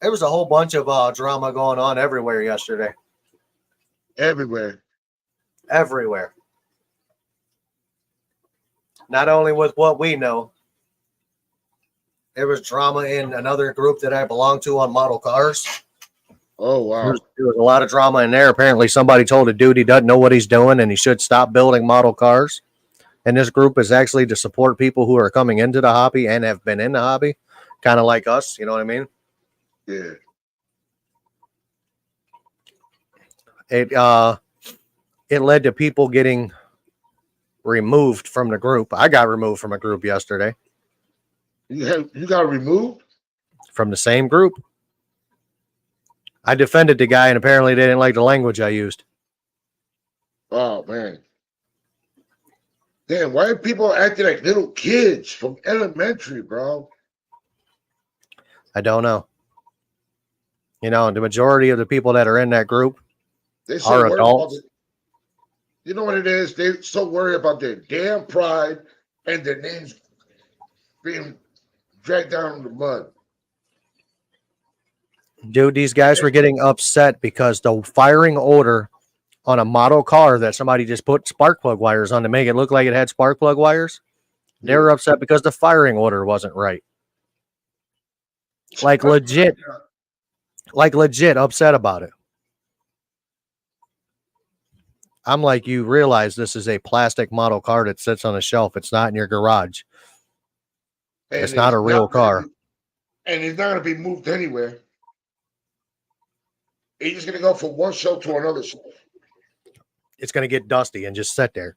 There was a whole bunch of drama going on everywhere yesterday. Everywhere. Everywhere. Not only with what we know, there was drama in another group that I belong to on model cars. Oh, wow. There was a lot of drama in there. Apparently, somebody told a dude he doesn't know what he's doing and he should stop building model cars. And this group is actually to support people who are coming into the hobby and have been in the hobby, kind of like us. You know what I mean? Yeah. It led to people getting removed from the group. I got removed from a group yesterday You got removed? from the same group. I defended the guy, and apparently they didn't like the language I used. Oh man. Damn, why are people acting like little kids from elementary, bro? I don't know. You know, the majority of the people that are in that group They so are worried about adults. it. You know what it is? They so worried about their damn pride and their names being dragged down in the mud. Dude, these guys were getting upset because the firing order on a model car that somebody just put spark plug wires on to make it look like it had spark plug wires. They were upset because the firing order wasn't right. Like legit upset about it. I'm like, you realize this is a plastic model car that sits on a shelf. It's not in your garage. And It's not a real car. And it's not going to be moved anywhere. It's just going to go from one show to another show. It's going to get dusty and just sit there.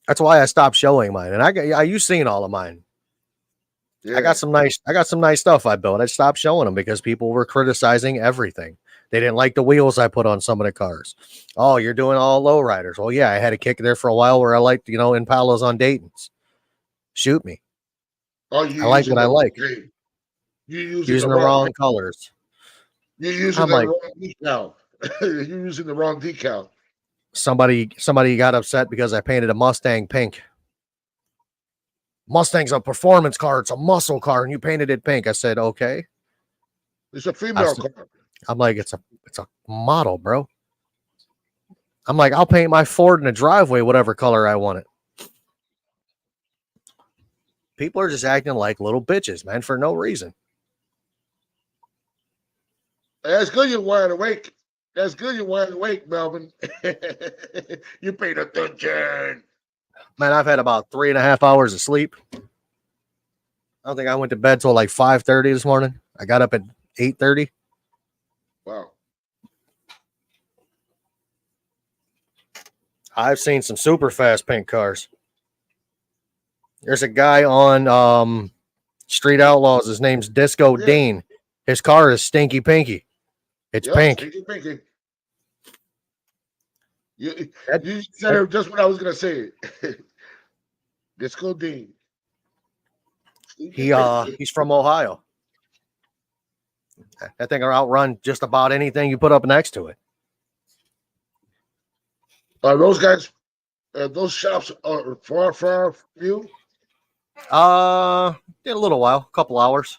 That's why I stopped showing mine. And you've seen all of mine. Yeah. I got some nice stuff I built. I stopped showing them because people were criticizing everything. They didn't like the wheels I put on some of the cars. Oh, you're doing all low riders. Well, yeah, I had a kick there for a while where I liked, Impalas on Dayton's. Shoot me. Oh, I like what I like. You're using the wrong colors. You're using the wrong decal. You're using the wrong decal. Somebody got upset because I painted a Mustang pink. Mustang's a performance car. It's a muscle car, and you painted it pink. I said, okay. It's a female car. I'm like, it's a model, bro. I'm like, I'll paint my Ford in the driveway whatever color I want it. People are just acting like little bitches, man, for no reason. That's good you're wide awake. That's good you're wide awake, Melvin. You paid attention. Man, I've had about 3.5 hours of sleep. I don't think I went to bed till like 5:30 this morning. I got up at 8:30. Wow. I've seen some super fast pink cars. There's a guy on Street Outlaws. His name's Disco Dean. His car is Stinky Pinky. It's pink. Stinky Pinky. You said just what I was going to say. Disco Dean. He's from Ohio. That thing will outrun just about anything you put up next to it. Those guys, those shops are far from you? In a little while, a couple hours.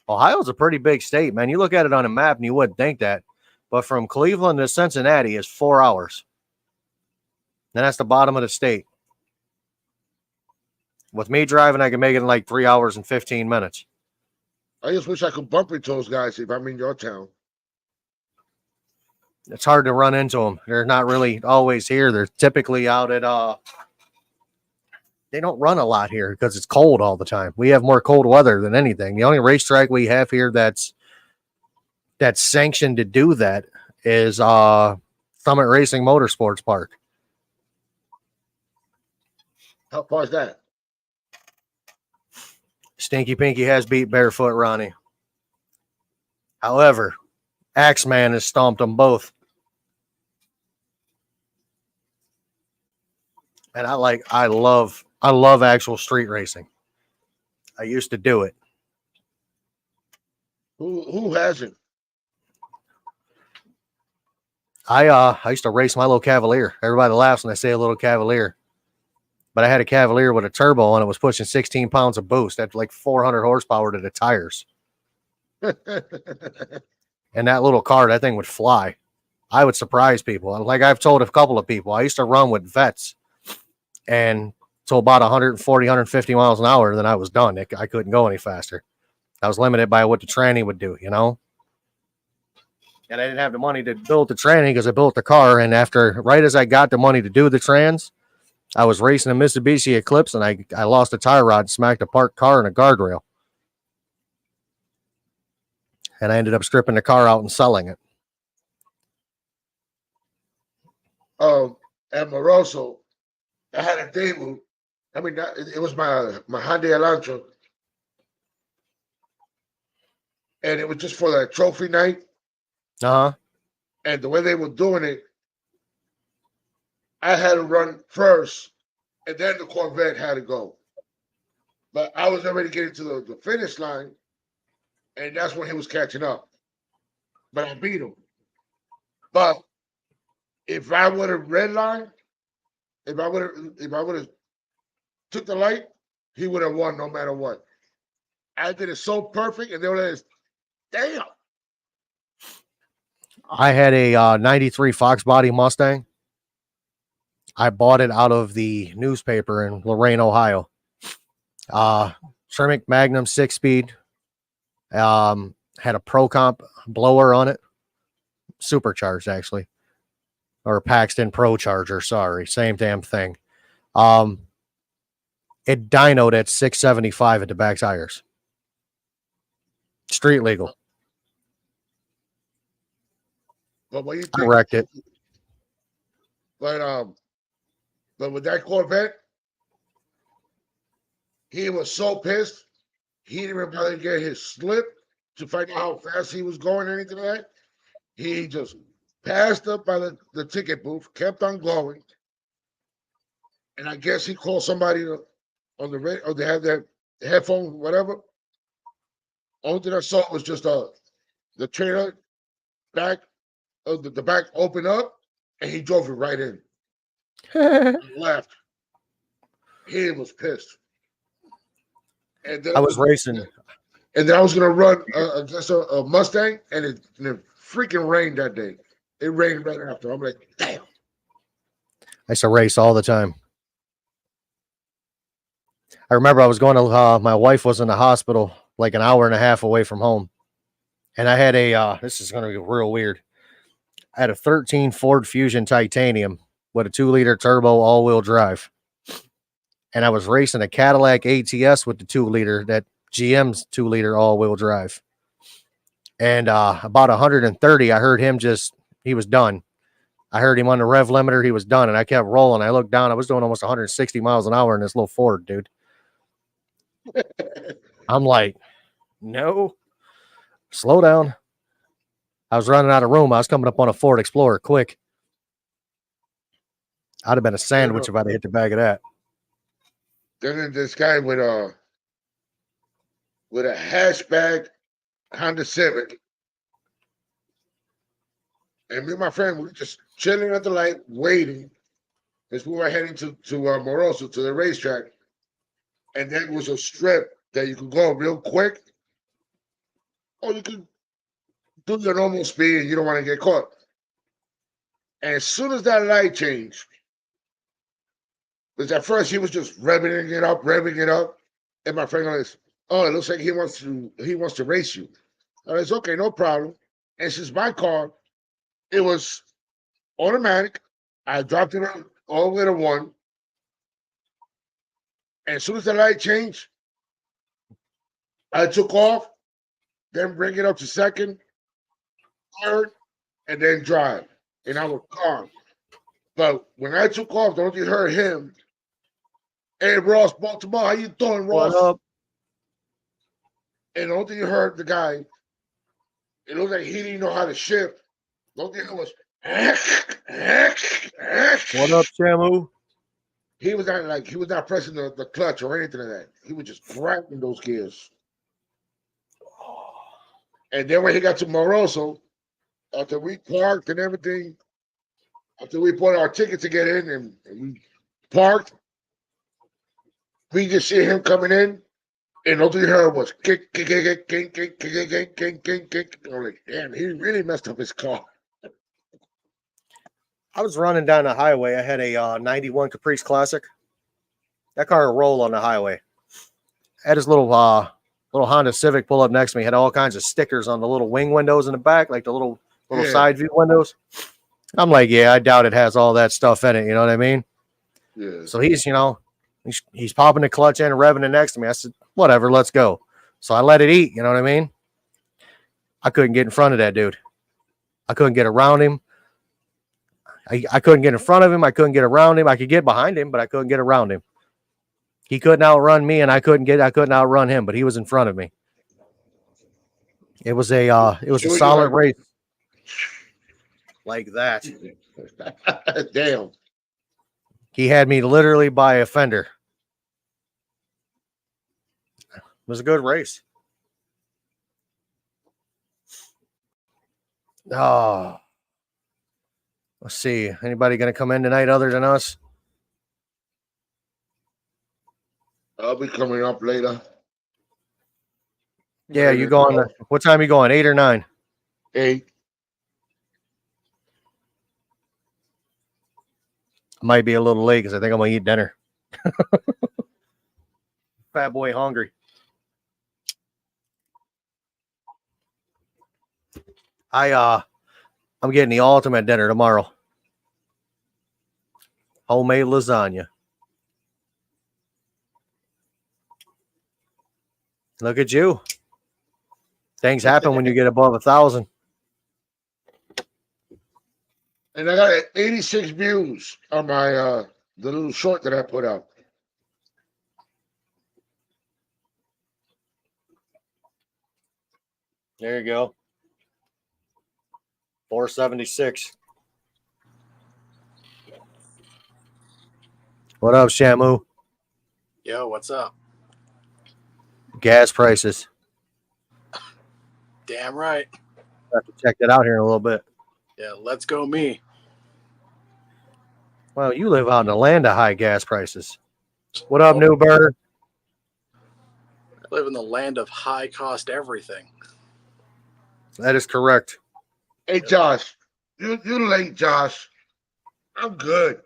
Ohio's a pretty big state, man. You look at it on a map and you wouldn't think that. But from Cleveland to Cincinnati is 4 hours. Then that's the bottom of the state. With me driving, I can make it in like 3 hours and 15 minutes. I just wish I could bump into those guys if I'm in your town. It's hard to run into them. They're not really always here. They're typically out at they don't run a lot here because it's cold all the time. We have more cold weather than anything. The only racetrack we have here that's sanctioned to do that is Summit Racing Motorsports Park. How far is that? Stinky Pinky has beat Barefoot Ronnie. However, Axeman has stomped them both. And I love actual street racing. I used to do it. Who hasn't? I used to race my little Cavalier. Everybody laughs when I say a little Cavalier. But I had a Cavalier with a turbo and it was pushing 16 pounds of boost. That's like 400 horsepower to the tires. And that little car, that thing would fly. I would surprise people. Like I've told a couple of people, I used to run with vets and till about 140, 150 miles an hour, then I was done. I couldn't go any faster. I was limited by what the tranny would do, you know? And I didn't have the money to build the tranny because I built the car. And right as I got the money to do the trans, I was racing a Mitsubishi Eclipse and I lost a tie rod, smacked a parked car and a guardrail. And I ended up stripping the car out and selling it. And at Moroso. I had a debut. I mean, it was my Hyundai Elantra, and it was just for that trophy night. Uh huh. And the way they were doing it, I had to run first, and then the Corvette had to go. But I was already getting to the finish line, and that's when he was catching up. But I beat him. But if I would have redlined, if I would have took the light, he would have won no matter what. I did it so perfect, and they were like, damn. I had a 93 Fox body Mustang. I bought it out of the newspaper in Lorain, Ohio. Tremec Magnum 6-speed. Had a Pro Comp blower on it. Supercharged, actually. Or Paxton Pro Charger, sorry. Same damn thing. It dynoed at 675 at the back tires. Street legal. But what you I think? wrecked it. But with that Corvette, he was so pissed. He didn't even bother to get his slip to find out how fast he was going or anything like that. He just passed up by the ticket booth, kept on going. And I guess he called somebody on the radio, or they had their headphones, whatever. Only thing I saw was just the trailer back, the back open up, and he drove it right in. And left. He was pissed. And then I was racing. And then I was gonna run against a Mustang, and it freaking rained that day. It rained right after. I'm like, damn. I used to race all the time. I remember I was going to, my wife was in the hospital like an hour and a half away from home. And I had this is going to be real weird. I had a 13 Ford Fusion Titanium with a 2-liter turbo all-wheel drive. And I was racing a Cadillac ATS with the 2-liter, that GM's 2-liter all-wheel drive. And about 130, I heard him he was done. I heard him on the rev limiter. He was done. And I kept rolling. I looked down. I was doing almost 160 miles an hour in this little Ford, dude. I'm like, no, slow down. I was running out of room. I was coming up on a Ford Explorer quick. I'd have been a sandwich if I'd hit the back of that. Then this guy with a hatchback Honda Civic, and me and my friend were just chilling at the light, waiting, because we were heading to Moroso, to the racetrack, and there was a strip that you could go real quick, or you could do your normal speed and you don't want to get caught. And as soon as that light changed, because at first he was just revving it up, and my friend goes, "Oh, it looks like he wants to race you." I was okay, no problem. And since my car, it was automatic, I dropped it all the way to 1. And as soon as the light changed, I took off, then bring it up to 2nd, 3rd, and then drive. And I was gone. But when I took off, don't you heard him? Hey, Ross, Baltimore, how you doing, Ross? What up? And don't you heard the guy? It looked like he didn't know how to shift. Don't you hear was What up, Shamu? He was not pressing the clutch or anything like that. He was just grinding those gears. And then when he got to Moroso, after we parked and everything, after we bought our ticket to get in and we parked, we just see him coming in, and all you heard was kick, kick, kick, kick, kick, kick, kick, kick, kick, kick. I'm like, damn, he really messed up his car. I was running down the highway. I had a 91 Caprice Classic. That car would roll on the highway. I had his little Honda Civic pull up next to me. Had all kinds of stickers on the little wing windows in the back, like the little side view windows. I'm like, yeah, I doubt it has all that stuff in it. You know what I mean? Yeah. So he's popping the clutch in and revving it next to me. I said, whatever, let's go. So I let it eat. You know what I mean? I couldn't get in front of that dude. I couldn't get around him. I couldn't get in front of him. I couldn't get around him. I could get behind him, but I couldn't get around him. He couldn't outrun me, and I couldn't outrun him, but he was in front of me. It was a solid race like that. Damn. He had me literally by a fender. It was a good race. Oh, let's see. Anybody going to come in tonight other than us? I'll be coming up later. Yeah, you going? What time are you going? 8 or 9? 8. I might be a little late because I think I'm gonna eat dinner. Fat boy hungry. I'm getting the ultimate dinner tomorrow. Homemade lasagna. Look at you. Things happen when you get above 1,000. And I got 86 views on my the little short that I put out. There you go. 476. What up, Shamu? Yo, what's up? Gas prices. Damn right. I have to check that out here in a little bit. Yeah, let's go me. Well, you live out in the land of high gas prices. What up, Newberg? I live in the land of high cost everything. That is correct. Hey, Josh, you late, Josh. I'm good.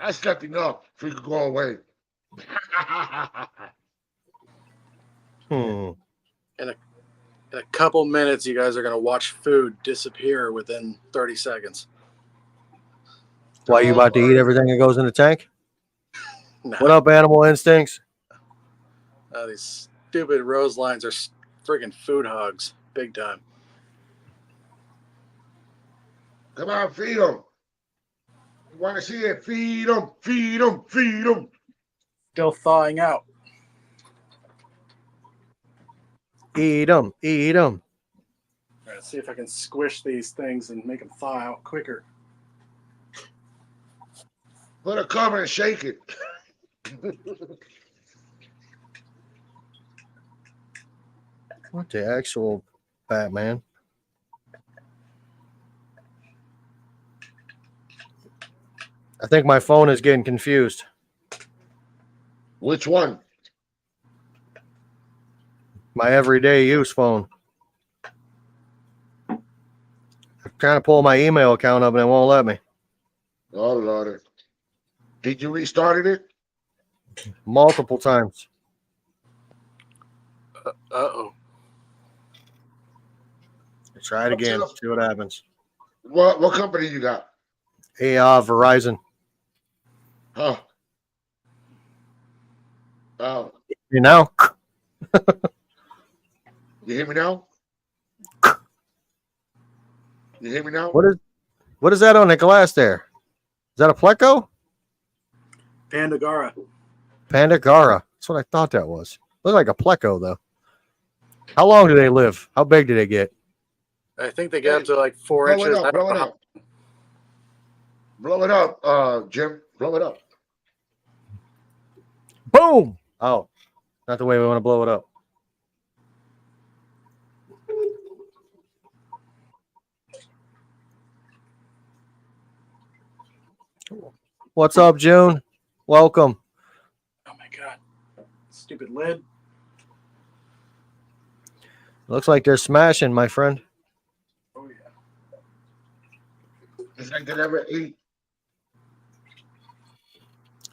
I slept enough so you could go away. Hmm. In a couple minutes, you guys are going to watch food disappear within 30 seconds. Why, you about to eat everything that goes in the tank? Nah. What up, Animal Instincts? These stupid rose lines are freaking food hogs. Big time. Come on, feed them. You want to see it? Feed them, feed them, feed them. Still thawing out. Eat them, eat them. All right, let's see if I can squish these things and make them thaw out quicker. Put a cover and shake it. What the actual Batman? I think my phone is getting confused. Which one? My everyday use phone. I'm trying to pull my email account up and it won't let me. Oh, Lord. Did you restart it? Multiple times. Uh-oh. Try it again. See what happens. What company you got? Hey, Verizon. Huh. Oh. You know? You hear me now? You hear me now? What is that on the glass there? Is that a Pleco? Pandagara. Pandagara. That's what I thought that was. Looks like a Pleco, though. How long do they live? How big do they get? I think they get up to like 4 inches. Blow it up. Blow it up, Jim. Blow it up. Boom! Oh, not the way we want to blow it up. What's up, June? Welcome. Oh my God. Stupid lid. Looks like they're smashing, my friend. Oh yeah. It's like they never eat.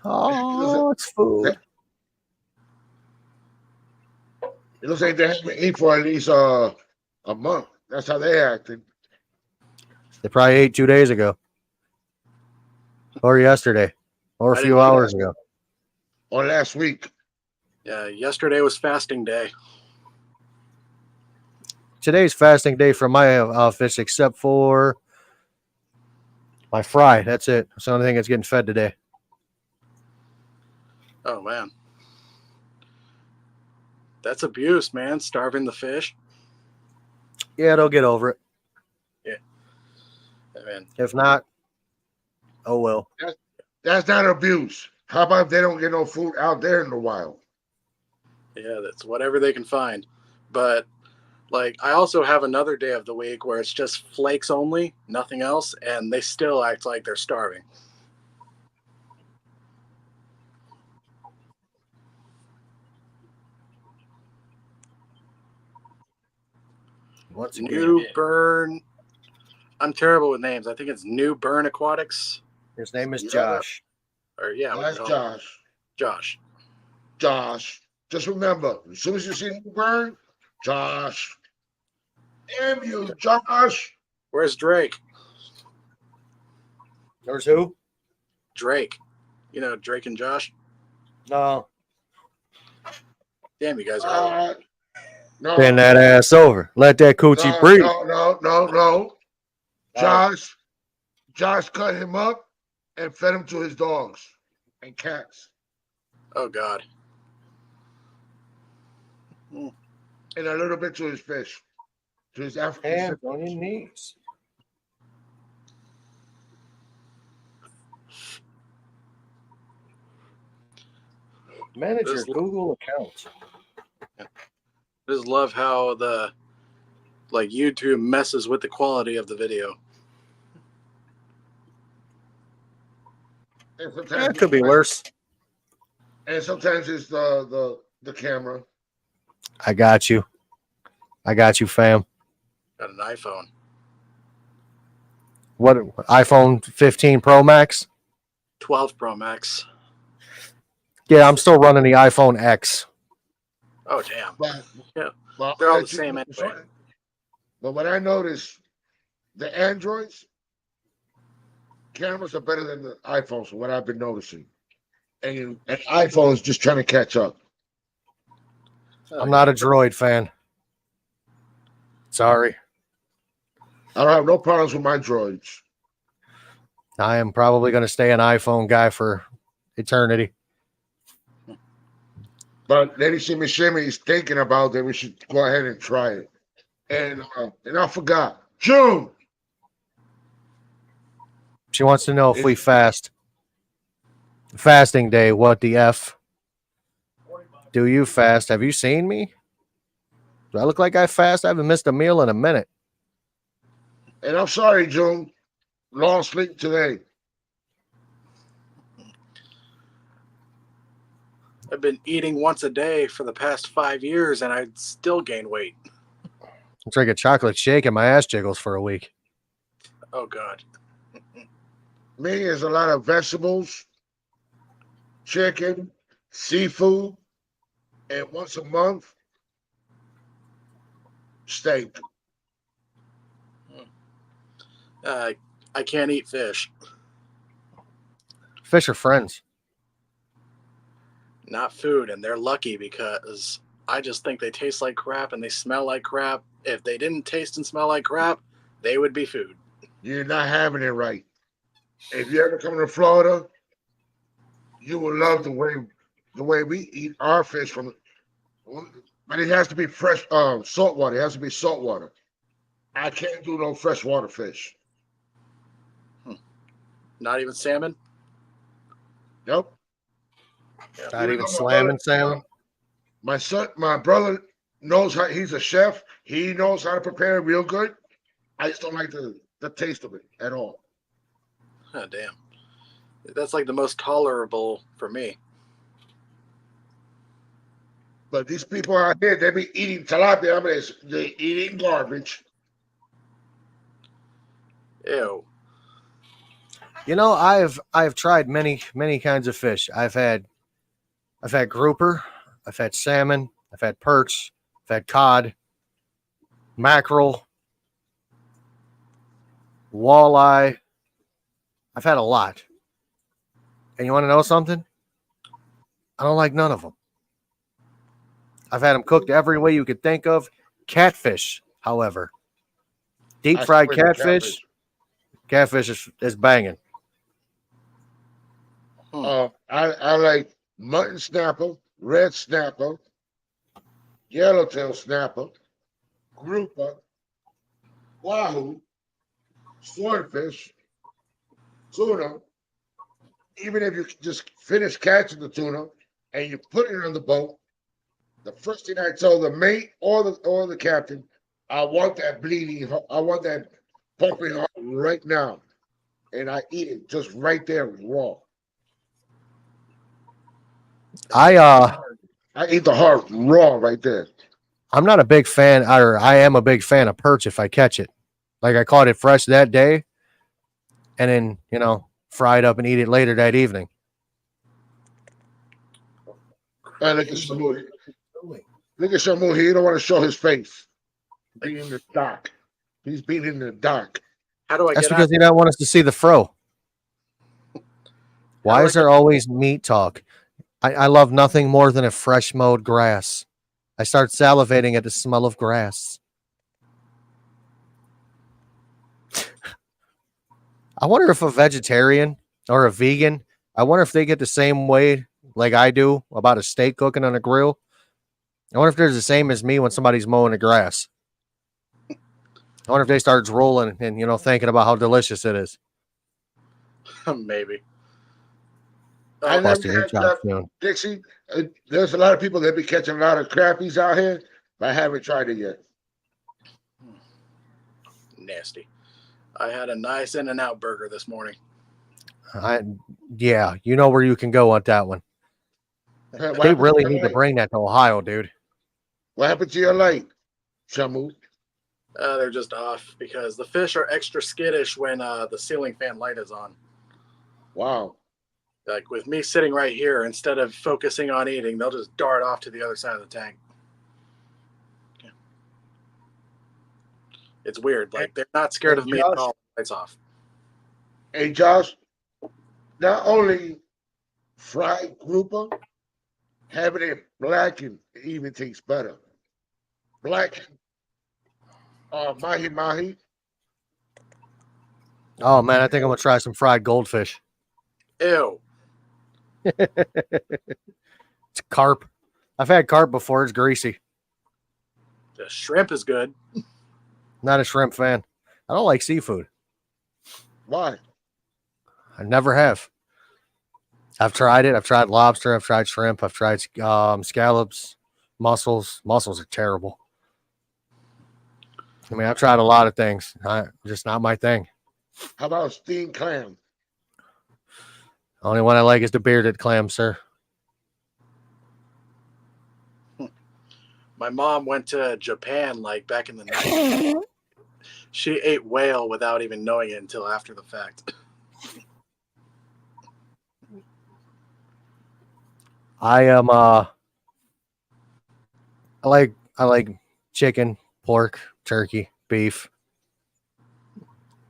Oh, it's food. It looks like they haven't eaten for at least a month. That's how they acting. They probably ate 2 days ago. Or yesterday. Or a few hours ago. Or last week. Yeah, yesterday was fasting day. Today's fasting day for my fish, except for My fry. That's it. That's the only thing that's getting fed today. Oh man, that's abuse, man. Starving the fish. Yeah, they'll get over it. I mean, If not, oh well. That's not abuse. How about if they don't get no food out there in the wild? yeah, that's whatever they can find. But like, I also have another day of the week where it's just flakes only, nothing else, and they still act like they're starving. Once again, New Burn. I'm terrible with names. I think it's New Burn Aquatics. his name is Yeah. Josh. Or yeah, That's Josh. Josh. Josh. Just remember, as soon as you see him burn, Josh. Damn you, Josh. Where's Drake? There's who? Drake. You know, Drake and Josh. No. Damn, you guys are old. No. Bend that ass over. Let that coochie breathe. No. Josh cut him up and fed him to his dogs and cats. Oh God. And a little bit to his fish. To his African Hands fish. on your knees. Manage your Google account. I just love how the YouTube messes with the quality of the video. And sometimes That could be worse. And sometimes it's the camera. I got you. I got you, fam. Got an iPhone. What iPhone 15 Pro Max? 12 Pro Max. Yeah, I'm still running the iPhone X. Oh damn. But They're all the same anyway. But what I noticed, the Androids cameras are better than the iPhones, from what I've been noticing. And iPhone's just trying to catch up. I'm not a Droid fan. Sorry. I don't have no problems with my droids. I am probably going to stay an iPhone guy for eternity. But Lady Shimmy is thinking about that we should go ahead and try it. And I forgot. June. She wants to know if we fast. Fasting day, what the F? Do you fast? Have you seen me? Do I look like I fast? I haven't missed a meal in a minute. And I'm sorry, June. Long sleep today. I've been eating once a day for the past 5 years and I still gain weight. I'll drink a chocolate shake and my ass jiggles for a week. Oh God. Me is a lot of vegetables, chicken, seafood, and once a month, steak. I can't eat fish. Fish are friends. Not food, and they're lucky because I just think they taste like crap and they smell like crap. If they didn't taste and smell like crap, they would be food. You're not having it right. If you ever come to Florida, you will love the way we eat our fish but it has to be fresh salt water. It has to be salt water. I can't do no freshwater fish. Not even salmon? Nope. Not even slamming salmon. My brother knows how. He's a chef. He knows how to prepare it real good. I just don't like the taste of it at all. Oh, damn. That's like the most tolerable for me. But these people out here, they be eating tilapia. I mean, they eating garbage. Ew. You know, I've tried many kinds of fish. I've had grouper, I've had salmon, I've had perch, I've had cod, mackerel, walleye. I've had a lot. And you want to know something? I don't like none of them. I've had them cooked every way you could think of. Catfish, however. Deep fried catfish. Catfish is banging. I like mutton snapper, red snapper, yellowtail snapper, grouper, wahoo, swordfish, tuna. Even if you just finish catching the tuna and you put it on the boat, the first thing I tell the mate or the captain, I want that bleeding, I want that pumping heart right now, and I eat it just right there raw. I eat the heart raw right there. I'm not a big fan, or I am a big fan of perch if I catch it. Like I caught it fresh that day, and then fry it up and eat it later that evening. And look at Shamu. Look at Shamu. He don't want to show his face. Being in the dark. He's being in the dark. How do I That's get because out? you don't want us to see the fro. Why do I is there always meat talk? I love nothing more than a fresh mowed grass. I start salivating at the smell of grass. I wonder if a vegetarian or a vegan, I wonder if they get the same way like I do about a steak cooking on a grill. I wonder if they're the same as me when somebody's mowing the grass. I wonder if they start rolling and thinking about how delicious it is. Maybe. I never Busting your had chops soon. Dixie. There's a lot of people that be catching a lot of crappies out here, but I haven't tried it yet. Nasty. I had a nice In-N-Out burger this morning. Yeah, you know where you can go on that one. What They happened really to your need to light? bring that to Ohio, dude. What happened to your light, Shamu? They're just off because the fish are extra skittish when the ceiling fan light is on. Wow. Like with me sitting right here, instead of focusing on eating, they'll just dart off to the other side of the tank. Yeah. It's weird. Like they're not scared of me at all. Lights off. Hey, Josh, not only fried grouper, having it blackened even tastes better. Blackened mahi mahi. Oh man, I think I'm gonna try some fried goldfish. Ew. It's carp. I've had carp before. It's greasy. The shrimp is good. Not a shrimp fan. I don't like seafood. Why? I never have. I've tried it. I've tried lobster. I've tried shrimp. I've tried scallops, mussels. Mussels are terrible. I mean, I've tried a lot of things. Just not my thing. How about steamed clam? Only one I like is the bearded clam, sir. My mom went to Japan like back in the 90s. She ate whale without even knowing it until after the fact. I am I like chicken, pork, turkey, beef.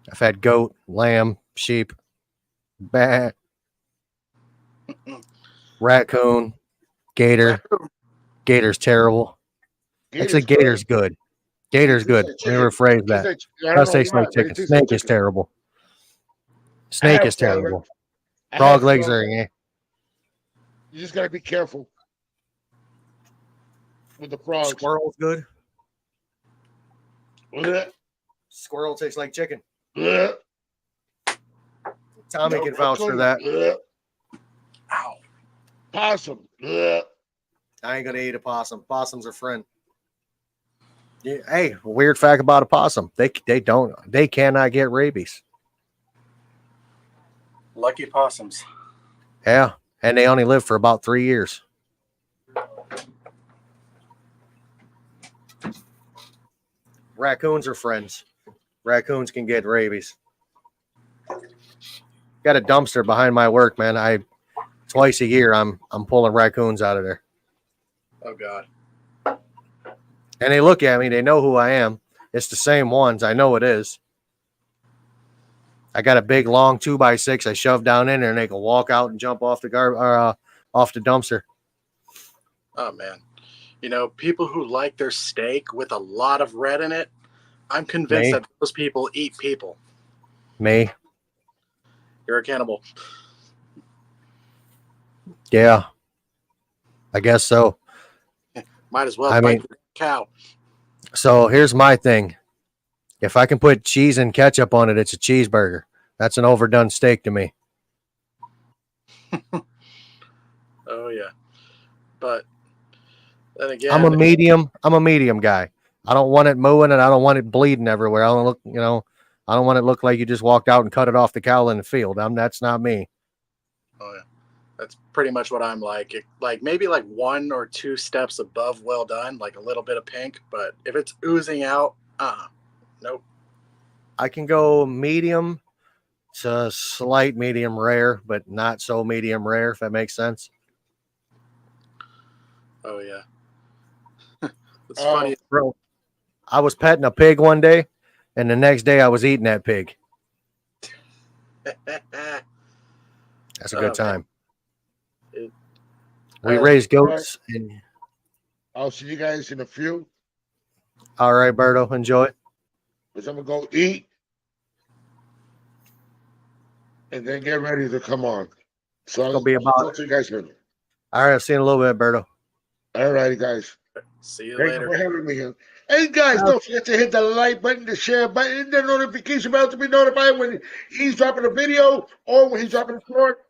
I've had goat, lamb, sheep, bat, raccoon, gator. Gator's terrible. Actually, gator's good. Gator's good. Let me rephrase that. Does taste like chicken. Snake is terrible. Snake is terrible. Frog legs are. You just gotta be careful with the frogs. Squirrel's good. Blech, Squirrel tastes like chicken. blech. Tommy No, can vouch for that. blech. Ow. Possum. Blech. I ain't gonna eat a possum. Possum's a friend. Yeah, hey, weird fact about a possum. They cannot get rabies. Lucky possums. Yeah. And they only live for about 3 years. Raccoons are friends. Raccoons can get rabies. Got a dumpster behind my work, man. Twice a year I'm pulling raccoons out of there. Oh God. And they look at me, they know who I am. It's the same ones. I know it is. I got a big long 2x6 I shove down in there and they can walk out and jump off the off the dumpster. Oh man. You know, people who like their steak with a lot of red in it, I'm convinced that those people eat people. Me. You're a cannibal. Yeah. I guess so. Might as well I bite mean, the cow. so here's my thing. If I can put cheese and ketchup on it, it's a cheeseburger. That's an overdone steak to me. Oh yeah, but then I'm a again, medium. I'm a medium guy. I don't want it mooing and I don't want it bleeding everywhere. I don't look, I don't want it to look like you just walked out and cut it off the cow in the field. That's not me. oh yeah, that's pretty much what I'm like. Like maybe like 1 or 2 steps above well done, like a little bit of pink. But if it's oozing out, nope. I can go medium to slight medium rare, but not so medium rare, if that makes sense. Oh yeah, it's Oh, funny. Bro, I was petting a pig one day, and the next day I was eating that pig. That's a good Oh man, time. it, We uh, raise all right. goats. And I'll see you guys in a few. all right, Berto, enjoy. Because I'm going to go eat and then get ready to come on. So It's I'll gonna be about. talk to you guys later. All right, I'll see you in a little bit, Berto. All righty, guys. see you Thank you later. for having me here. Hey, guys, don't forget to hit the like button, the share button, and the notification bell to be notified when he's dropping a video or when he's dropping a short.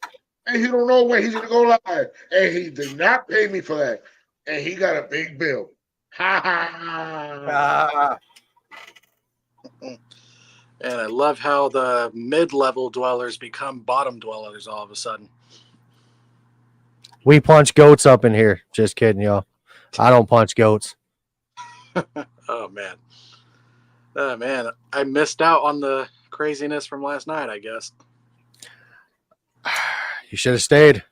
And he don't know when he's going to go live. And he did not pay me for that. And he got a big bill. Ha ha. And I love how the mid-level dwellers become bottom dwellers all of a sudden. We punch goats up in here. Just kidding, y'all. I don't punch goats. Oh man. Oh man, I missed out on the craziness from last night, I guess. You should have stayed.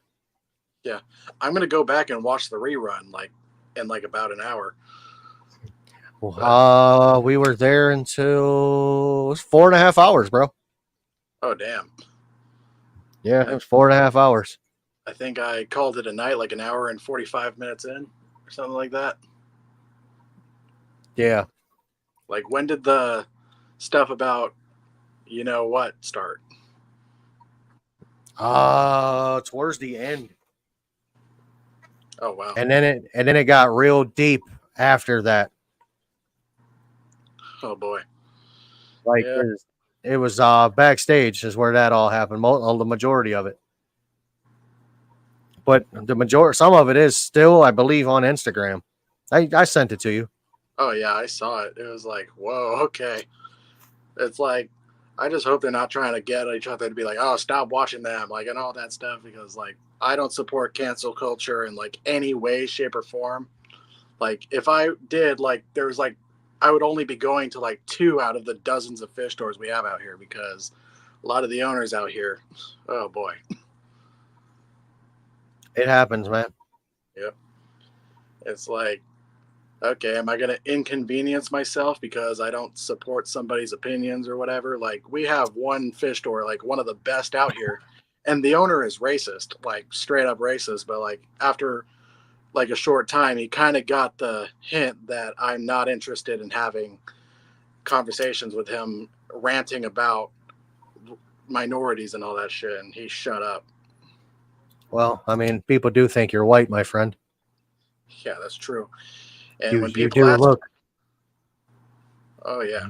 Yeah. I'm gonna go back and watch the rerun in about an hour. We were there until it was 4.5 hours, bro. Oh damn. Yeah, it was 4.5 hours. I think I called it a night like an hour and 45 minutes in or something like that. Yeah. Like when did the stuff about you know what start? Towards the end. Oh wow. And then it got real deep after that. Oh boy. Like Yeah. it was backstage is where that all happened. The majority of it. But some of it is still, I believe, on Instagram. I sent it to you. Oh yeah, I saw it. It was like, whoa, okay. It's like I just hope they're not trying to get each other to be like, oh, stop watching them, like, and all that stuff, because like I don't support cancel culture in like any way, shape, or form. Like if I did, like there's like I would only be going to like 2 out of the dozens of fish stores we have out here because a lot of the owners out here, oh boy. It happens, man. Yep. It's like, okay, am I going to inconvenience myself because I don't support somebody's opinions or whatever? Like, we have one fish store, like one of the best out here, and the owner is racist, like straight up racist. But like after like a short time, he kind of got the hint that I'm not interested in having conversations with him, ranting about minorities and all that shit, and he shut up. Well, I mean, people do think you're white, my friend. Yeah, that's true. And when You people do ask, look. oh yeah,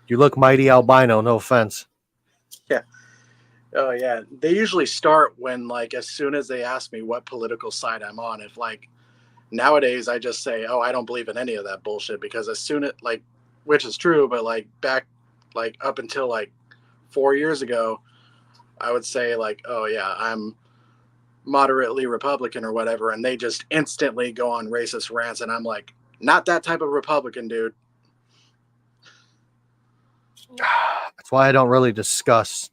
You look mighty albino. No offense. yeah. Oh yeah, they usually start when like as soon as they ask me what political side I'm on. If like nowadays I just say, "Oh, I don't believe in any of that bullshit," because as soon as like, which is true, but like back like up until like 4 years ago, I would say like, "Oh yeah, I'm moderately Republican or whatever," and they just instantly go on racist rants, and I'm like, "Not that type of Republican, dude." That's why I don't really discuss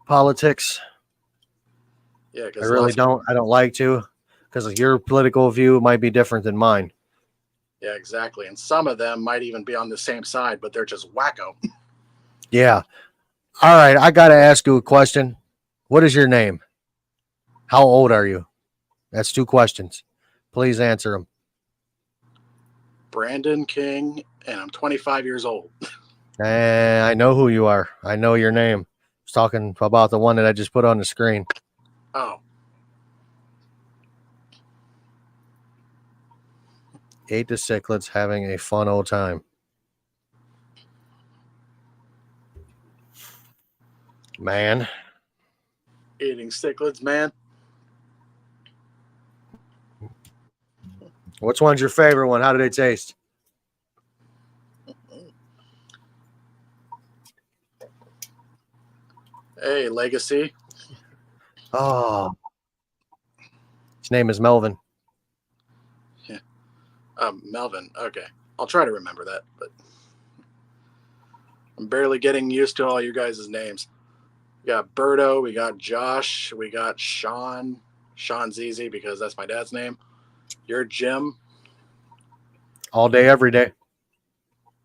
politics. Yeah, I because really don't. I don't like to, because your political view might be different than mine. yeah, exactly. And some of them might even be on the same side, but they're just wacko. Yeah. All right. I got to ask you a question. What is your name? How old are you? That's 2 questions. Please answer them. Brandon King, and I'm 25 years old. I know who you are. I know your name. I was talking about the one that I just put on the screen. Oh, 8 to cichlids having a fun old time. Man, eating cichlids, man. which one's your favorite one? How do they taste? Hey, Legacy. Oh, his name is Melvin. Melvin. Okay. I'll try to remember that, but I'm barely getting used to all you guys' names. We got Berto, we got Josh, we got Sean. Sean's easy because that's my dad's name. You're Jim. All day, every day.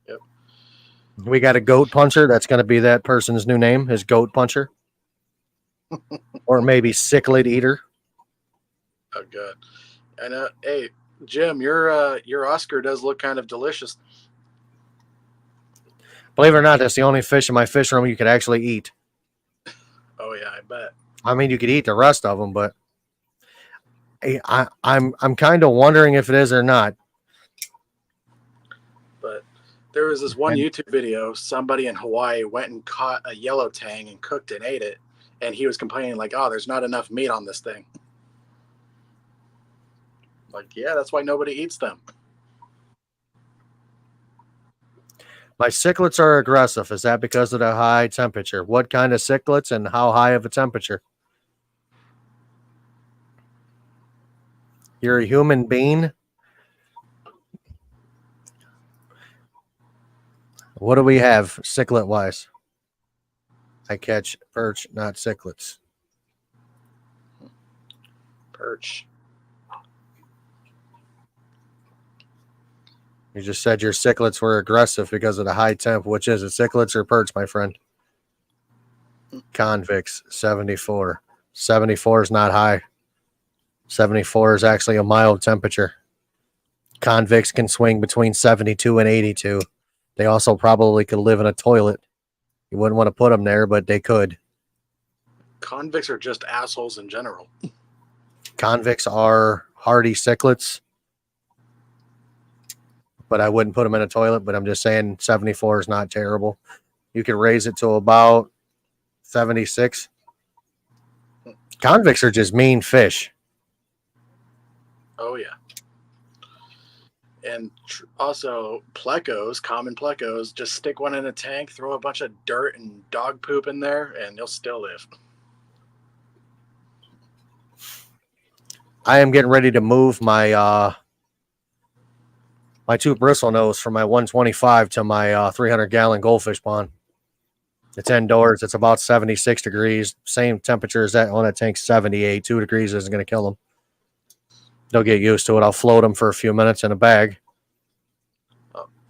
Yep. We got a goat puncher. That's going to be that person's new name, is goat puncher. Or maybe cichlid eater. Oh, good. And hey, Jim, your Oscar does look kind of delicious. Believe it or not, that's the only fish in my fish room you could actually eat. Oh yeah, I bet. I mean, you could eat the rest of them, but I'm kind of wondering if it is or not. But there was this one And YouTube video. Somebody in Hawaii went and caught a yellow tang and cooked and ate it, and he was complaining like, "Oh, there's not enough meat on this thing." Like, yeah, that's why nobody eats them. my cichlids are aggressive. Is that because of the high temperature? What kind of cichlids and how high of a temperature? You're a human being. What do we have cichlid wise? I catch perch, not cichlids. Perch. You just said your cichlids were aggressive because of the high temp. Which is it, cichlids or perch, my friend? Convicts, 74. 74 is not high. 74 is actually a mild temperature. Convicts can swing between 72 and 82. They also probably could live in a toilet. You wouldn't want to put them there, but they could. Convicts are just assholes in general. Convicts are hardy cichlids, but I wouldn't put them in a toilet. But I'm just saying 74 is not terrible. You can raise it to about 76. Convicts are just mean fish. Oh yeah. And also plecos, common plecos, just stick one in a tank, throw a bunch of dirt and dog poop in there, and they'll still live. I am getting ready to move my my 2 bristle nose from my 125 to my 300-gallon goldfish pond. It's indoors. It's about 76 degrees. Same temperature as that one. That tank's 78. 2 degrees isn't going to kill them. They'll get used to it. I'll float them for a few minutes in a bag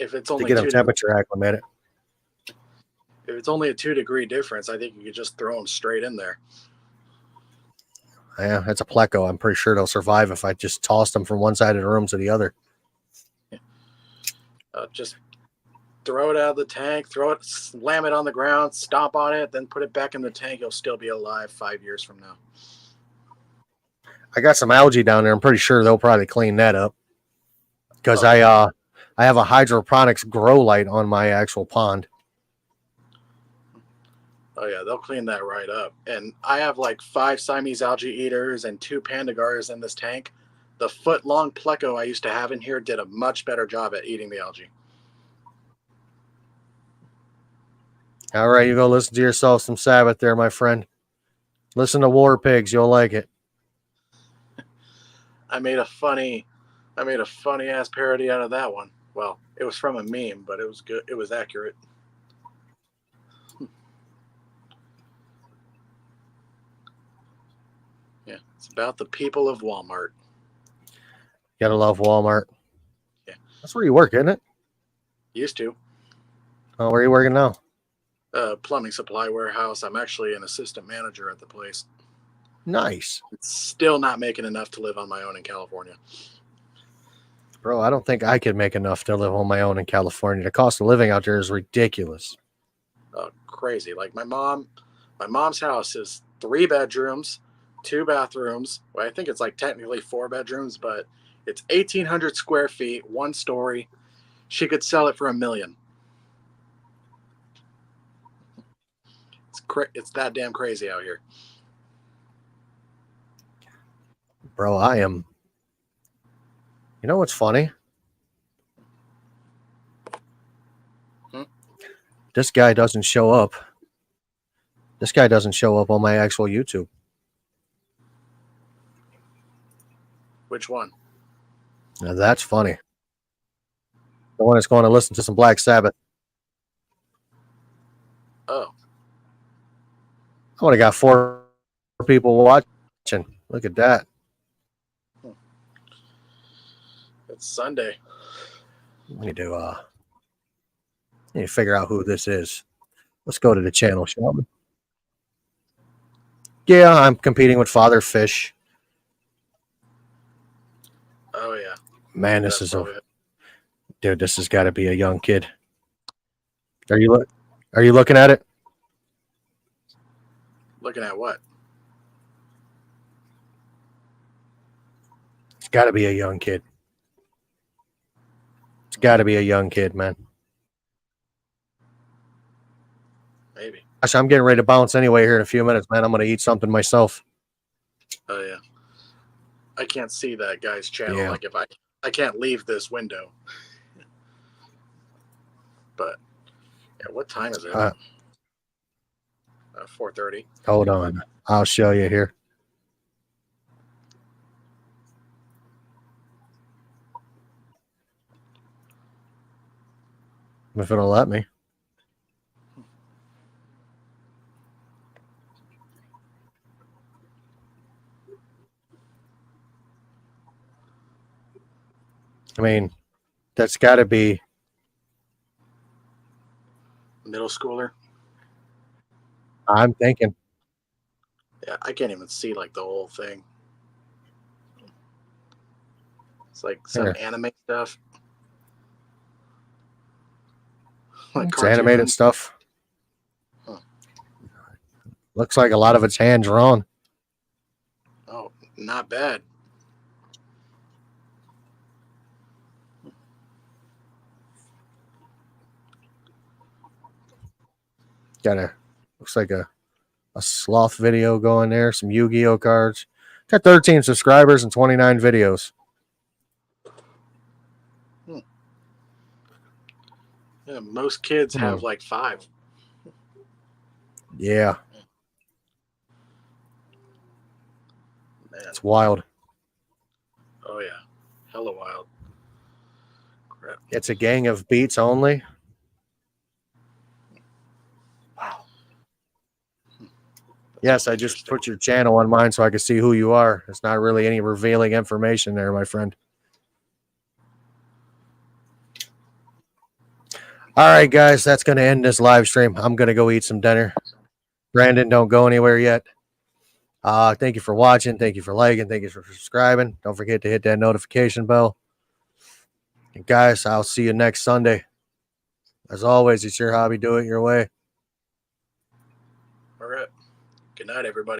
If it's to only get them temperature acclimated. if it's only a 2 degree difference, I think you could just throw them straight in there. Yeah, it's a pleco. I'm pretty sure they'll survive if I just toss them from one side of the room to the other. Just throw it out of the tank, throw it, slam it on the ground, stomp on it, then put it back in the tank. You'll still be alive 5 years from now. I got some algae down there. I'm pretty sure they'll probably clean that up because I have a hydroponics grow light on my actual pond. Oh yeah, they'll clean that right up. And I have like 5 Siamese algae eaters and 2 pandagars in this tank. The foot-long pleco I used to have in here did a much better job at eating the algae. All right, you go listen to yourself some Sabbath there, my friend. Listen to War Pigs. You'll like it. I made a funny ass parody out of that one. Well, it was from a meme, but it was good. It was accurate. Yeah, it's about the people of Walmart. Gotta love Walmart. Yeah. That's where you work, isn't it? Used to. Oh, where are you working now? Plumbing supply warehouse. I'm actually an assistant manager at the place. Nice. It's still not making enough to live on my own in California. Bro, I don't think I could make enough to live on my own in California. The cost of living out there is ridiculous. Crazy. Like my mom's house is 3 bedrooms, 2 bathrooms. Well, I think it's like technically 4 bedrooms, but it's 1,800 square feet, 1 story. She could sell it for $1 million. It's that damn crazy out here. Bro, I am. You know what's funny? This guy doesn't show up. This guy doesn't show up on my actual YouTube. Which one? Now that's funny. The one that's going to listen to some Black Sabbath. Oh, I would have got 4 people watching. Look at that. it's Sunday. We need to figure out who this is. Let's go to the channel, shall we? Yeah, I'm competing with Father Fish. Oh yeah, Man, this that's is a probably it. dude. This has got to be a young kid. Are you looking at it? Looking at what? It's got to be a young kid. It's got to be a young kid, man. Maybe. Gosh, I'm getting ready to bounce anyway here in a few minutes, man. I'm going to eat something myself. Oh yeah. I can't see that guy's channel. Yeah. Like if I can't leave this window. But yeah, what time is it? 4:30. Hold on. I'll show you here. If it'll let me. I mean, that's got to be. Middle schooler. I'm thinking. Yeah, I can't even see like the whole thing. It's like some Here. anime stuff. Like It's animated cartoons. stuff. Huh. Looks like a lot of it's hand drawn. Oh, not bad. Looks like a sloth video going there. Some Yu-Gi-Oh cards. Got 13 subscribers and 29 videos. Yeah, most kids have like 5. Yeah, Man. it's wild. Oh yeah, hella wild. Crap. It's a gang of beats only. Wow. Yes, I just put your channel on mine so I can see who you are. There's not really any revealing information there, my friend. All right, guys, that's going to end this live stream. I'm going to go eat some dinner. Brandon, don't go anywhere yet. Thank you for watching. Thank you for liking. Thank you for subscribing. Don't forget to hit that notification bell. And guys, I'll see you next Sunday. As always, it's your hobby. Do it your way. All right. Good night, everybody.